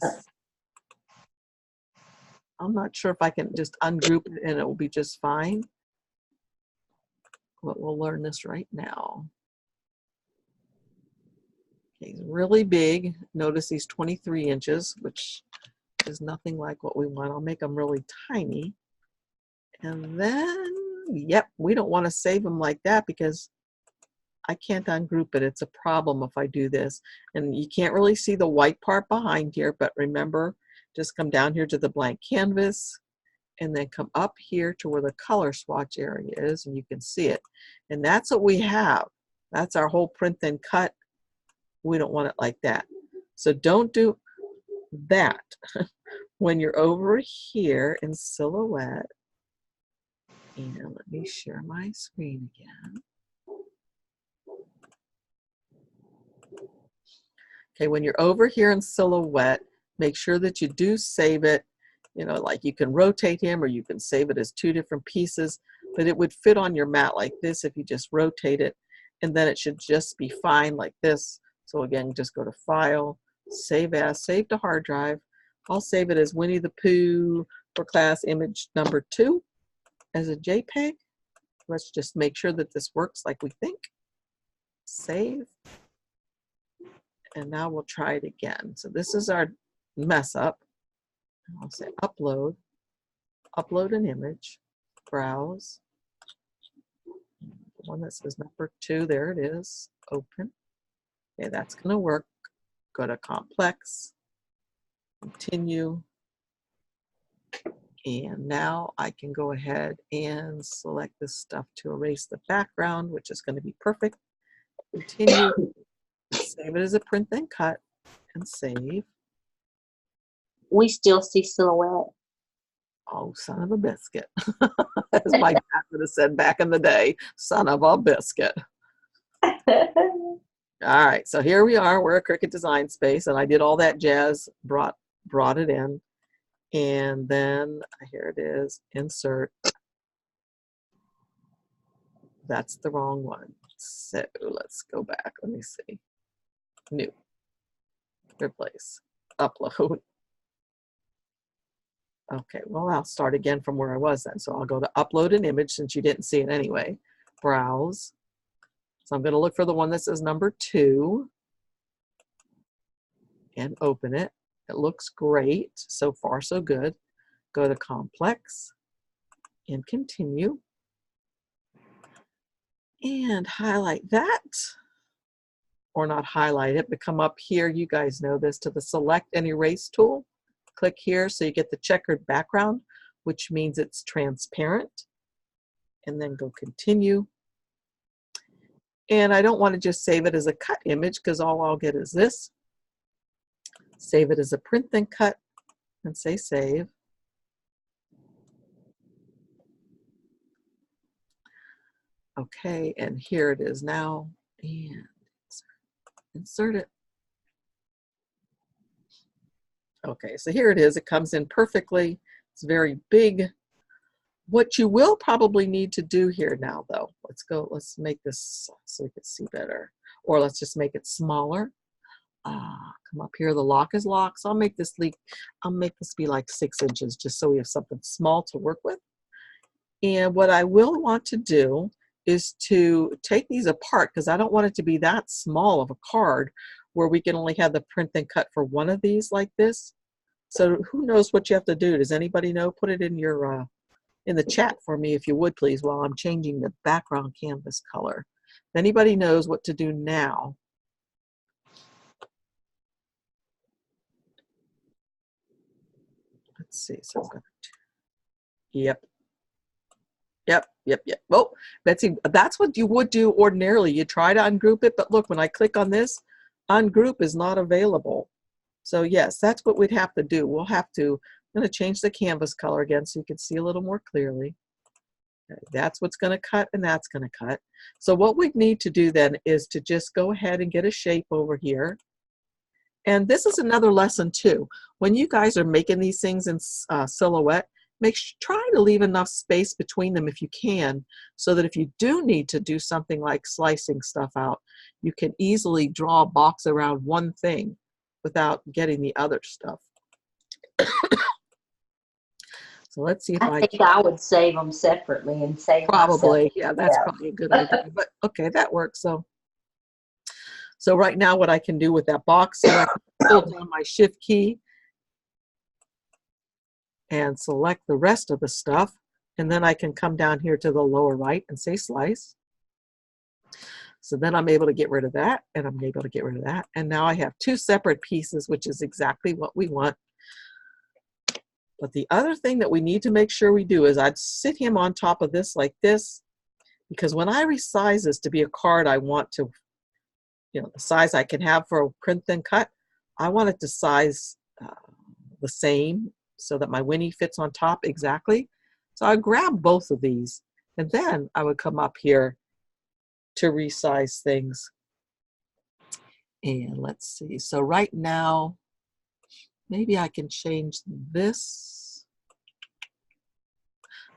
I'm not sure if I can just ungroup it and it will be just fine. But we'll learn this right now. Okay, it's really big. Notice these 23 inches, which is nothing like what we want. I'll make them really tiny. And then, yep, we don't want to save them like that because I can't ungroup it. It's a problem if I do this. And you can't really see the white part behind here, but remember, just come down here to the blank canvas and then come up here to where the color swatch area is, and you can see it. And that's what we have. That's our whole print then cut. We don't want it like that. So don't do that. When you're over here in Silhouette, and let me share my screen again. Okay, when you're over here in Silhouette, make sure that you do save it. You know, like you can rotate him or you can save it as two different pieces, but it would fit on your mat like this if you just rotate it, and then it should just be fine like this. So again, just go to File, Save As, Save to Hard Drive. I'll save it as Winnie the Pooh for class image number 2 as a JPEG. Let's just make sure that this works like we think. Save. And now we'll try it again. So this is our mess up. I'll say upload, upload an image, browse. The one that says number 2, there it is, open. Okay, that's gonna work. Go to complex, continue. And now I can go ahead and select this stuff to erase the background, which is gonna be perfect. Continue, save it as a print then cut, and save. We still see Silhouette. Oh, son of a biscuit. As my dad would have said back in the day, son of a biscuit. All right, so here we are. We're a Cricut Design Space, and I did all that jazz, brought it in. And then here it is, insert. That's the wrong one. So let's go back. Let me see. New. Replace. Upload. Okay, well, I'll start again from where I was then. So I'll go to upload an image since you didn't see it anyway. Browse. So I'm going to look for the one that says number 2 and open it. It looks great. So far, so good. Go to complex and continue. And highlight that. Or not highlight it, but come up here. You guys know this, to the select and erase tool. Click here so you get the checkered background, which means it's transparent. And then go continue. And I don't want to just save it as a cut image because all I'll get is this. Save it as a print then cut and say save. Okay, and here it is now. And insert it. Okay, so here it is. It comes in perfectly. It's very big. What you will probably need to do here now, though, let's make this so we can see better. Or let's just make it smaller. Come up here, the lock is locked. So I'll make this be like 6 inches just so we have something small to work with. And what I will want to do is to take these apart because I don't want it to be that small of a card where we can only have the print and cut for one of these like this. So who knows what you have to do? Does anybody know? Put it in your in the chat for me if you would please while I'm changing the background canvas color. If anybody knows what to do now. Let's see. So I'm gonna, yep. Oh, Betsy, that's what you would do ordinarily. You try to ungroup it, but look, when I click on this, ungroup is not available. So yes, that's what we'd have to do. We'll have to, I'm going to change the canvas color again so you can see a little more clearly. Okay, that's what's going to cut and that's going to cut. So what we need to do then is to just go ahead and get a shape over here. And this is another lesson too. When you guys are making these things in silhouette, try to leave enough space between them if you can, so that if you do need to do something like slicing stuff out, you can easily draw a box around one thing without getting the other stuff. So let's see if I think I would save them separately and save probably myself. yeah, that's probably a good idea. But okay, that works. So right now what I can do with that box, so I can hold down my shift key and select the rest of the stuff, and then I can come down here to the lower right and say slice. So then I'm able to get rid of that, and I'm able to get rid of that, and now I have 2 separate pieces, which is exactly what we want. But the other thing that we need to make sure we do is I'd sit him on top of this like this, because when I resize this to be a card I want to, you know, the size I can have for a print and cut, I want it to size the same, so that my Winnie fits on top exactly. So I grab both of these, and then I would come up here to resize things. And let's see, so right now, maybe I can change this.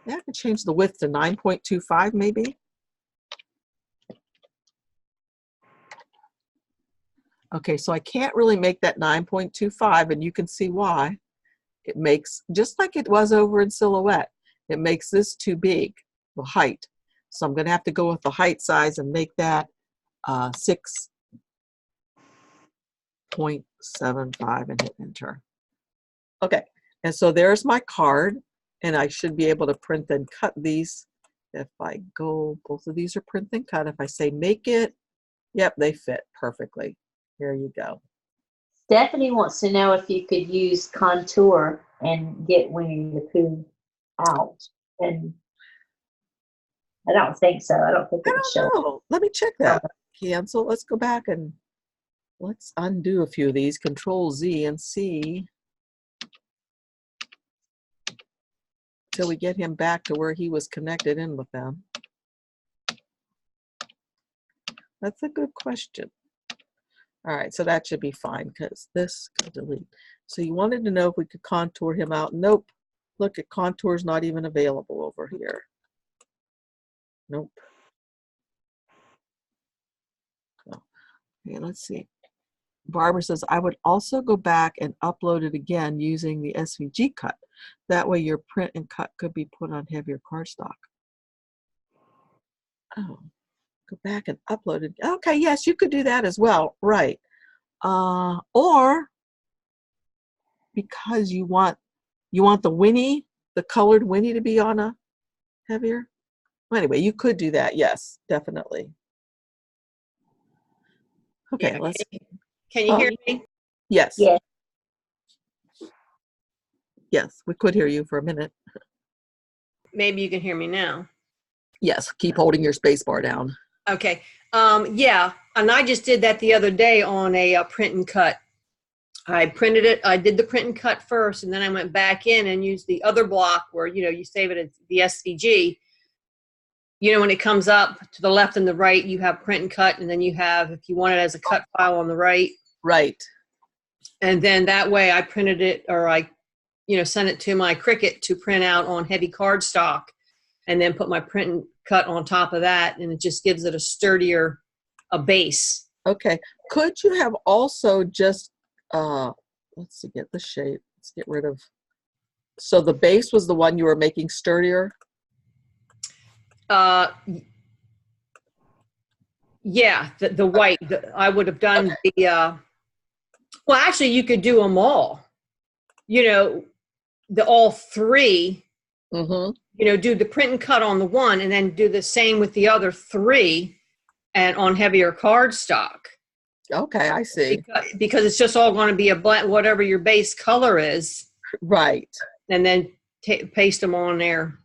Yeah, I can change the width to 9.25 maybe. Okay, so I can't really make that 9.25, and you can see why. It makes, just like it was over in silhouette, it makes this too big, the height. So I'm going to have to go with the height size and make that 6.75 and hit enter. Okay, and so there's my card, and I should be able to print and cut these. If I go, both of these are print and cut. If I say make it, yep, they fit perfectly. Here you go. Stephanie wants to know if you could use contour and get Winnie the Pooh out. And I don't think so. I don't think it would show. Oh, let me check that. Cancel. Let's go back and let's undo a few of these. Control Z and see till we get him back to where he was connected in with them. That's a good question. All right, so that should be fine because this can delete. So you wanted to know if we could contour him out. Nope. Look at contour's not even available over here. Nope. So, okay, let's see. Barbara says, I would also go back and upload it again using the SVG cut. That way your print and cut could be put on heavier cardstock. Oh, go back and upload it. Okay, yes, you could do that as well. Right. Or because you want the Winnie, the colored Winnie to be on a heavier. Well, anyway, you could do that. Yes, definitely. Okay, Yeah. let's. Can you hear me? Yes. Yes. Yes, we could hear you for a minute. Maybe you can hear me now. Yes, keep holding your space bar down. Okay. Yeah, and I just did that the other day on a print and cut. I printed it. I did the print and cut first, and then I went back in and used the other block where, you know, you save it as the SVG. You know, when it comes up to the left and the right, you have print and cut, and then you have, if you want it as a cut file on the right. Right. And then that way I printed it, or I, sent it to my Cricut to print out on heavy cardstock, and then put my print and cut on top of that, and it just gives it a sturdier base. Okay. Could you have also just, let's see, get the shape. Let's get rid of, so the base was the one you were making sturdier? Yeah, the white. I would have done the, well, actually, you could do them all. The all three. Mm-hmm. Do the print and cut on the one, and then do the same with the other three, and on heavier cardstock. Okay, I see. Because it's just all going to be a black, whatever your base color is. Right. And then paste them on there.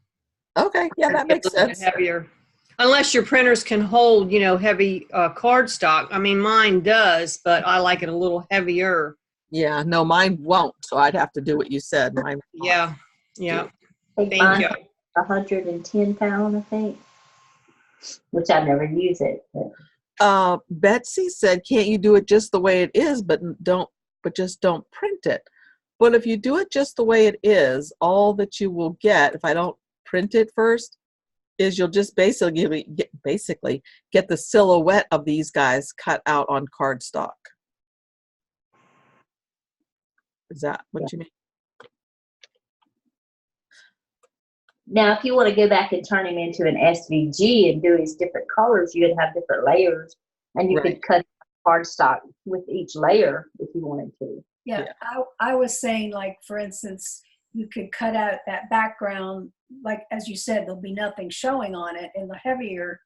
Okay, yeah, that makes sense. Heavier. Unless your printers can hold, heavy cardstock. I mean, mine does, but I like it a little heavier. Yeah, no, mine won't. So I'd have to do what you said. Mine won't. Yeah. Thank you. 110 pound, I think, which I never use it. But. Betsy said, can't you do it just the way it is, but just don't print it? But if you do it just the way it is, all that you will get, if I don't print it first, is you'll just basically get the silhouette of these guys cut out on cardstock. Is that what you mean? Now, if you want to go back and turn him into an SVG and do his different colors, you would have different layers, and you could cut cardstock with each layer if you wanted to. Yeah, I was saying, like, for instance, you could cut out that background, like, as you said, there'll be nothing showing on it in the heavier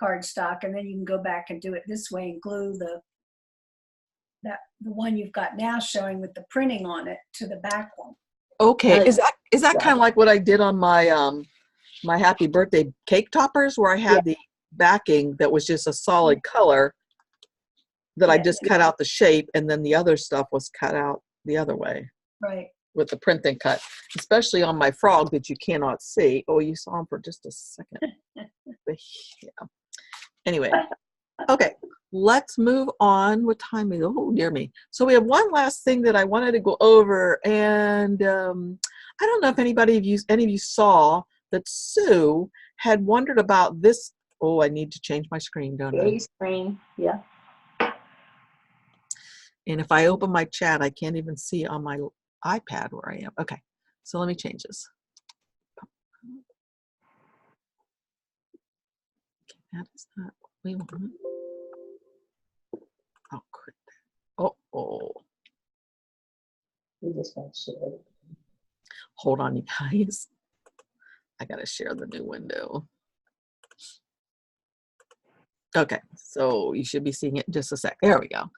cardstock, and then you can go back and do it this way and glue the one you've got now showing with the printing on it to the back one. Okay, is that kind of like what I did on my my happy birthday cake toppers, where I had the backing that was just a solid color that I just cut out the shape, and then the other stuff was cut out the other way. Right. With the print and cut, especially on my frog that you cannot see. Oh, you saw him for just a second. But yeah. Anyway, okay, let's move on. What time is it? Oh, dear me. So we have one last thing that I wanted to go over, and I don't know if any of you saw that Sue had wondered about this. Oh, I need to change my screen, don't I? Screen, yeah. And if I open my chat, I can't even see on my iPad where I am. Okay, so let me change this. That is not what we want. I'll quit that. Oh. We just want to share it. Hold on, you guys. I gotta share the new window. Okay, so you should be seeing it in just a sec. There we go.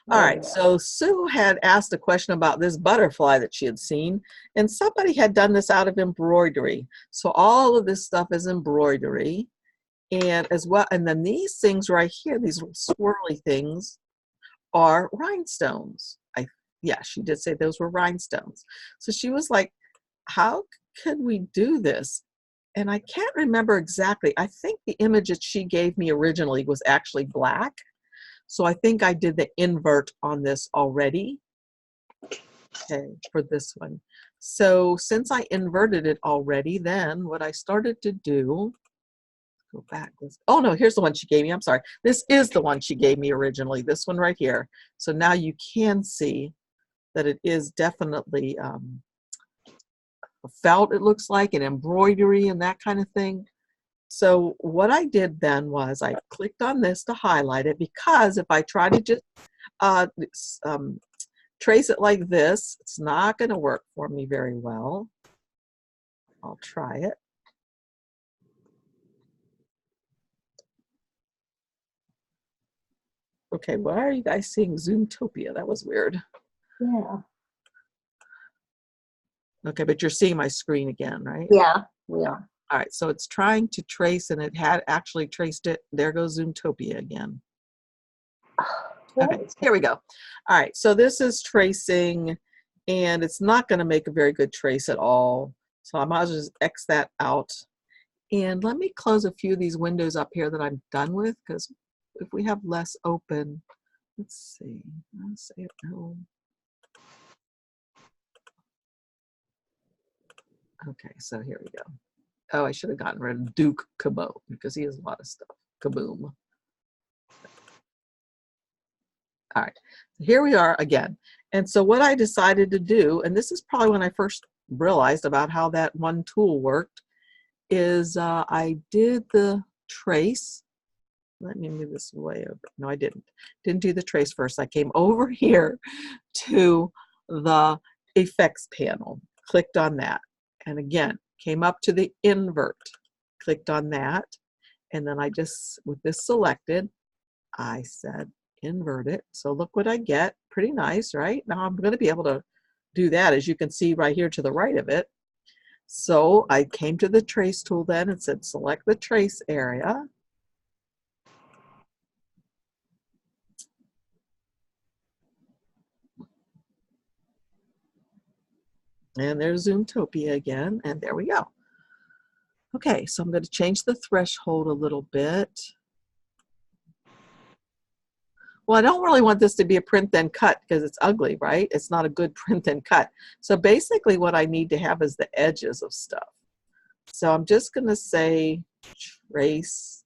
All right, so Sue had asked a question about this butterfly that she had seen, and somebody had done this out of embroidery. So all of this stuff is embroidery, and as well, and then these things right here, these little swirly things, are rhinestones. Yeah, she did say those were rhinestones. So she was like, how could we do this? And I can't remember exactly. I think the image that she gave me originally was actually black. So I think I did the invert on this already. Okay, for this one. So since I inverted it already, then what I started to do, go back. Oh no, here's the one she gave me. I'm sorry. This is the one she gave me originally. This one right here. So now you can see that it is definitely felt, it looks like, and embroidery and that kind of thing. So what I did then was I clicked on this to highlight it, because if I try to just trace it like this, it's not going to work for me very well. I'll try it. Okay, why are you guys seeing Zoomtopia? That was weird. Yeah. Okay, but you're seeing my screen again, right? Yeah, we are. All right, so it's trying to trace, and it had actually traced it. There goes Zoomtopia again. Okay, here we go. All right, so this is tracing, and it's not going to make a very good trace at all. So I might as well just X that out. And let me close a few of these windows up here that I'm done with, because if we have less open, let's see. I'll say it no. Okay, so here we go. Oh, I should have gotten rid of Duke Kaboom because he has a lot of stuff. Kaboom. All right, here we are again. And so what I decided to do, and this is probably when I first realized about how that one tool worked, is I did the trace. Let me move this way over. No, I didn't. Didn't do the trace first. I came over here to the effects panel, clicked on that, and again, came up to the invert, clicked on that, and then I just, with this selected, I said invert it. So look what I get. Pretty nice, right? Now I'm going to be able to do that, as you can see right here to the right of it. So I came to the trace tool then and said select the trace area. And there's Zoomtopia again, and there we go. Okay, so I'm going to change the threshold a little bit. Well, I don't really want this to be a print then cut because it's ugly, right? It's not a good print then cut. So basically what I need to have is the edges of stuff. So I'm just going to say trace.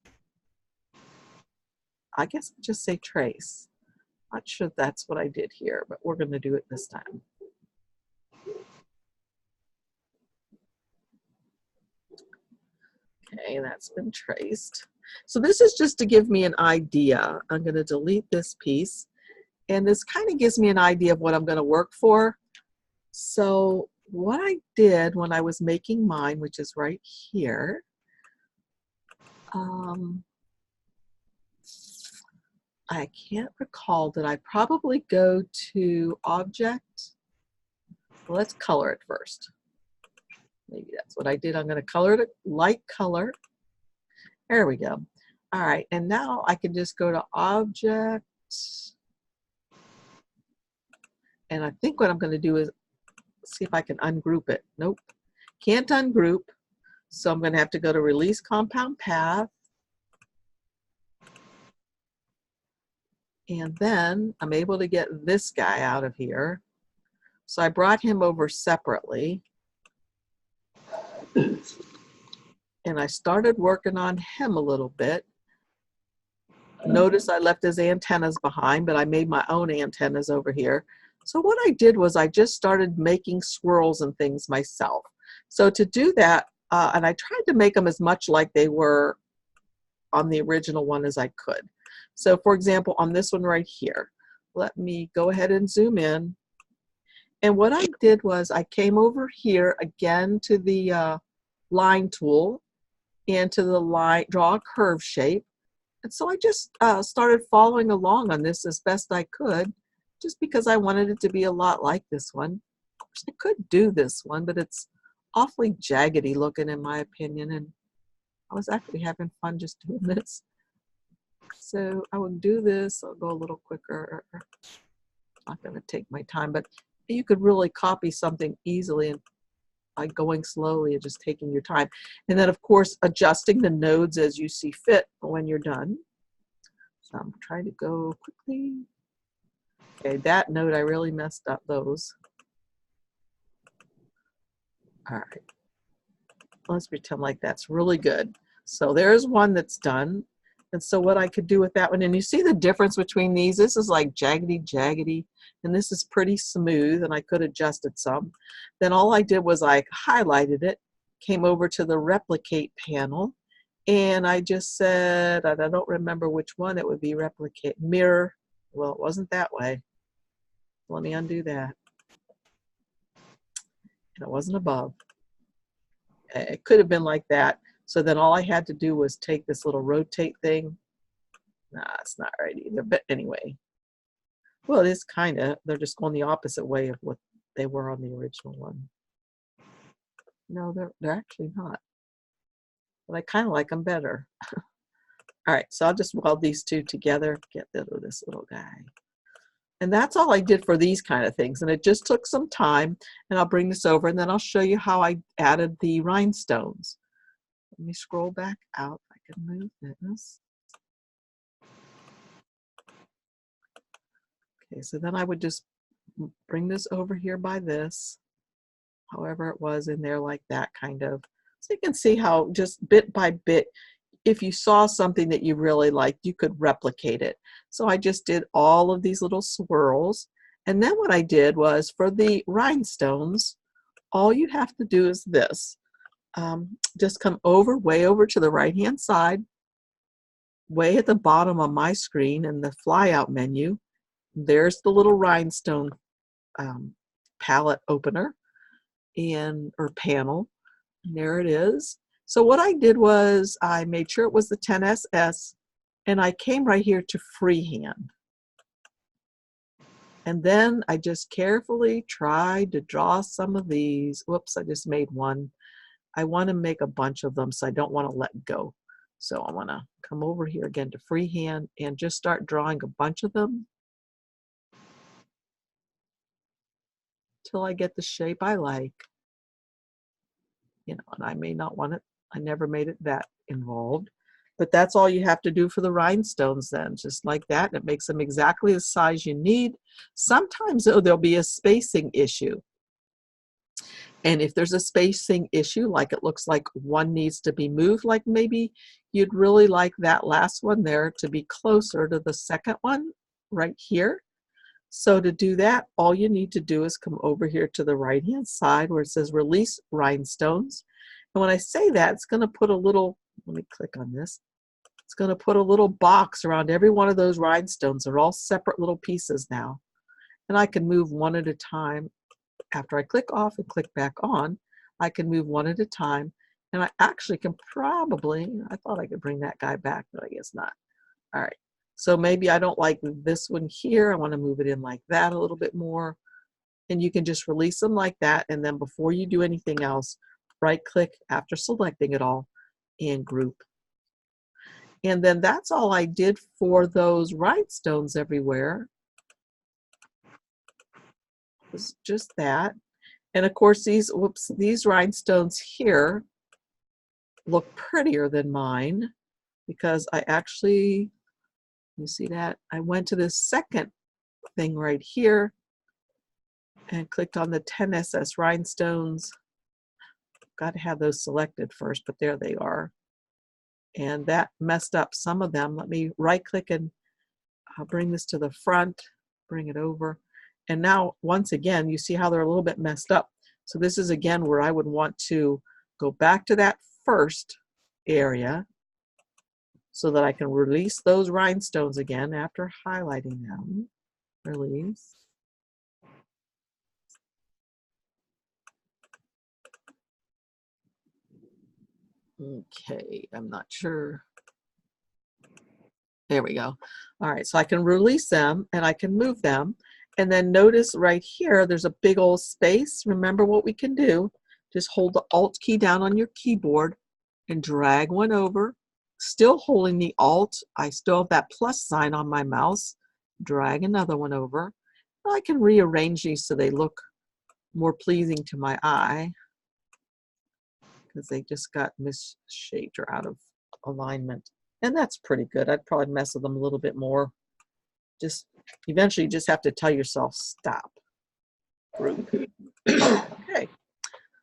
I guess I'll just say trace. Not sure if that's what I did here, but we're going to do it this time. Okay, that's been traced. So this is just to give me an idea. I'm going to delete this piece, and this kind of gives me an idea of what I'm going to work for. So what I did when I was making mine, which is right here, I can't recall, did I probably go to object? Well, let's color it first. Maybe that's what I did. I'm going to color it a light color. There we go. All right, and now I can just go to object. And I think what I'm going to do is see if I can ungroup it. Nope, can't ungroup. So I'm going to have to go to release compound path. And then I'm able to get this guy out of here. So I brought him over separately. And I started working on him a little bit. Notice I left his antennas behind, but I made my own antennas over here. So what I did was I just started making swirls and things myself. So to do that, and I tried to make them as much like they were on the original one as I could. So for example, on this one right here, let me go ahead and zoom in. And what I did was I came over here again to the line tool and to the line, draw a curve shape. And so I just started following along on this as best I could, just because I wanted it to be a lot like this one. Of course, I could do this one, but it's awfully jaggedy looking in my opinion, and I was actually having fun just doing this. So I will do this. I'll go a little quicker. Not going to take my time, but you could really copy something easily and by going slowly and just taking your time. And then, of course, adjusting the nodes as you see fit when you're done. So I'm trying to go quickly. Okay, that node, I really messed up those. All right. Let's pretend like that's really good. So there's one that's done. And so what I could do with that one, and you see the difference between these, this is like jaggedy, and this is pretty smooth, and I could adjust it some. Then all I did was I highlighted it, came over to the replicate panel, and I just said, I don't remember which one it would be, replicate, mirror. Well, it wasn't that way. Let me undo that. And it wasn't above. It could have been like that. So then all I had to do was take this little rotate thing. Nah, it's not right either. But anyway, well, it is kind of. They're just going the opposite way of what they were on the original one. No, they're actually not. But I kind of like them better. All right, so I'll just weld these two together, get rid of this little guy. And that's all I did for these kind of things. And it just took some time. And I'll bring this over, and then I'll show you how I added the rhinestones. Let me scroll back out. I can move this. Okay, so then I would just bring this over here by this, however it was in there, like that kind of. So you can see how just bit by bit, if you saw something that you really liked, you could replicate it. So I just did all of these little swirls. And then what I did was for the rhinestones, all you have to do is this. Just come over, way over to the right-hand side, way at the bottom of my screen in the flyout menu. There's the little rhinestone palette opener or panel. And there it is. So what I did was I made sure it was the 10SS, and I came right here to freehand. And then I just carefully tried to draw some of these. Whoops, I just made one. I want to make a bunch of them, so I don't want to let go. So I want to come over here again to freehand and just start drawing a bunch of them till I get the shape I like. You know, and I may not want it. I never made it that involved. But that's all you have to do for the rhinestones then, just like that. It makes them exactly the size you need. Sometimes, though, there'll be a spacing issue. And if there's a spacing issue, like it looks like one needs to be moved, like maybe you'd really like that last one there to be closer to the second one right here. So to do that, all you need to do is come over here to the right-hand side where it says Release Rhinestones. And when I say that, it's going to put a little, let me click on this. It's going to put a little box around every one of those rhinestones. They're all separate little pieces now. And I can move one at a time. After I click off and click back on, I can move one at a time. And I actually can probably, I thought I could bring that guy back, but I guess not. All right. So maybe I don't like this one here. I want to move it in like that a little bit more. And you can just release them like that. And then before you do anything else, right click after selecting it all and group. And then that's all I did for those rhinestones everywhere. It was just that. And of course, these rhinestones here look prettier than mine because I actually, you see that? I went to this second thing right here and clicked on the 10SS rhinestones. Got to have those selected first, but there they are. And that messed up some of them. Let me right click and I'll bring this to the front, bring it over. And now, once again, you see how they're a little bit messed up. So this is again where I would want to go back to that first area so that I can release those rhinestones again after highlighting them. Release. Okay, I'm not sure. There we go. All right, so I can release them and I can move them. And then notice right here, there's a big old space. Remember what we can do. Just hold the Alt key down on your keyboard and drag one over. Still holding the Alt, I still have that plus sign on my mouse. Drag another one over. I can rearrange these so they look more pleasing to my eye because they just got misshaped or out of alignment. And that's pretty good. I'd probably mess with them a little bit more. Just eventually you just have to tell yourself, stop. Group. Okay.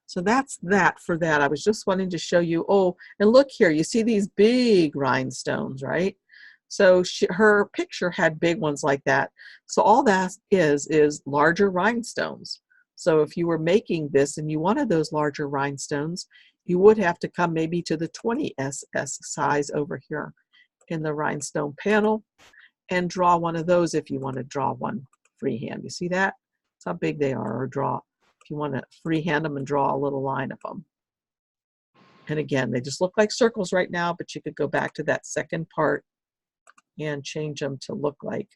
So that's that for that. I was just wanting to show you, oh, and look here, you see these big rhinestones, right? So her picture had big ones like that. So all that is larger rhinestones. So if you were making this and you wanted those larger rhinestones, you would have to come maybe to the 20SS size over here in the rhinestone panel and draw one of those if you want to draw one freehand. You see that? That's how big they are, or draw. If you want to freehand them and draw a little line of them. And again, they just look like circles right now, but you could go back to that second part and change them to look like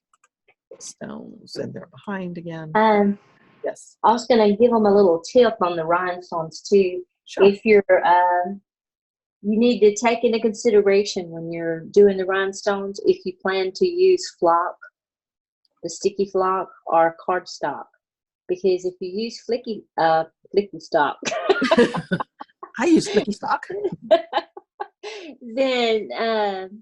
stones. And they're behind again. Yes. I was going to give them a little tip on the rhinestones too. Sure. If you're, you need to take into consideration when you're doing the rhinestones, if you plan to use flock, the sticky flock, or cardstock. Because if you use flicky stock, I use flicky stock. then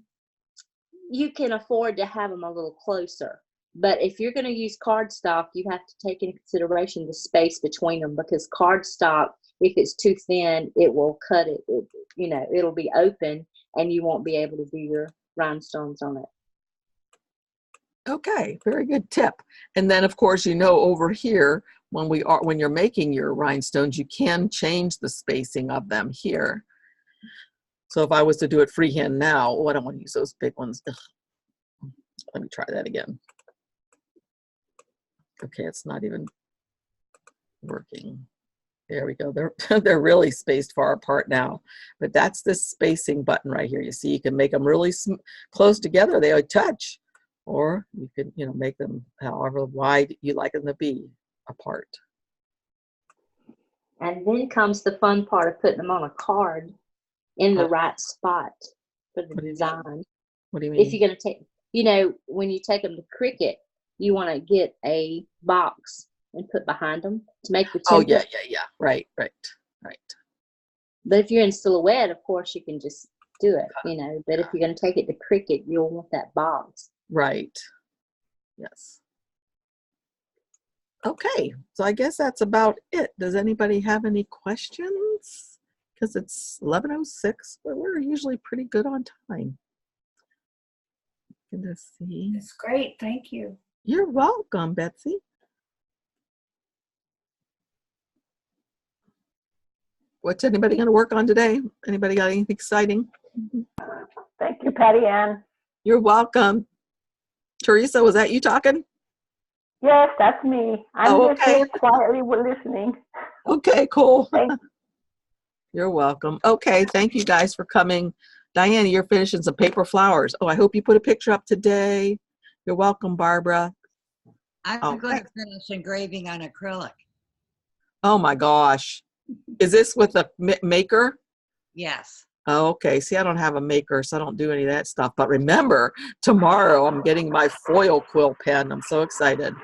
you can afford to have them a little closer. But if you're going to use cardstock, you have to take into consideration the space between them, because cardstock, if it's too thin, it will cut it. It'll be open and you won't be able to do your rhinestones on it. Okay, very good tip. And then of course, over here, when you're making your rhinestones, you can change the spacing of them here. So if I was to do it freehand now, I don't want to use those big ones. Ugh. Let me try that again. Okay, it's not even working. There we go. They're really spaced far apart now, but that's this spacing button right here. You see, you can make them really close together. They would touch, or you can, make them however wide you like them to be apart. And then comes the fun part of putting them on a card in the right spot for the design. What do you mean? If you're going to take, when you take them to Cricut, you want to get a box and put behind them to make the template. Oh, yeah. Right. But if you're in Silhouette, of course, you can just do it, But if you're going to take it to Cricut, you'll want that box. Right. Yes. Okay, so I guess that's about it. Does anybody have any questions? Because it's 11:06, but we're usually pretty good on time. Let's see. It's great. Thank you. You're welcome, Betsy. What's anybody going to work on today? Anybody got anything exciting? Thank you, Patty Ann. You're welcome. Teresa, was that you talking? Yes, that's me. I'm just okay. here quietly listening. Okay, cool. Thank you. You're welcome. Okay, thank you guys for coming. Diana, you're finishing some paper flowers. Oh, I hope you put a picture up today. You're welcome, Barbara. I'm going to finish engraving on acrylic. Oh my gosh. Is this with a maker? Yes. Oh, okay. See, I don't have a maker, so I don't do any of that stuff. But remember, tomorrow I'm getting my foil quill pen. I'm so excited.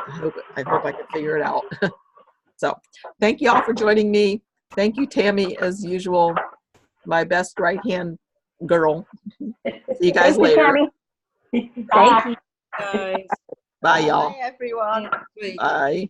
I hope I can figure it out. So thank you all for joining me. Thank you, Tammy, as usual, my best right-hand girl. See you guys later. Thank you. Guys. Bye, y'all. Bye, everyone. Bye.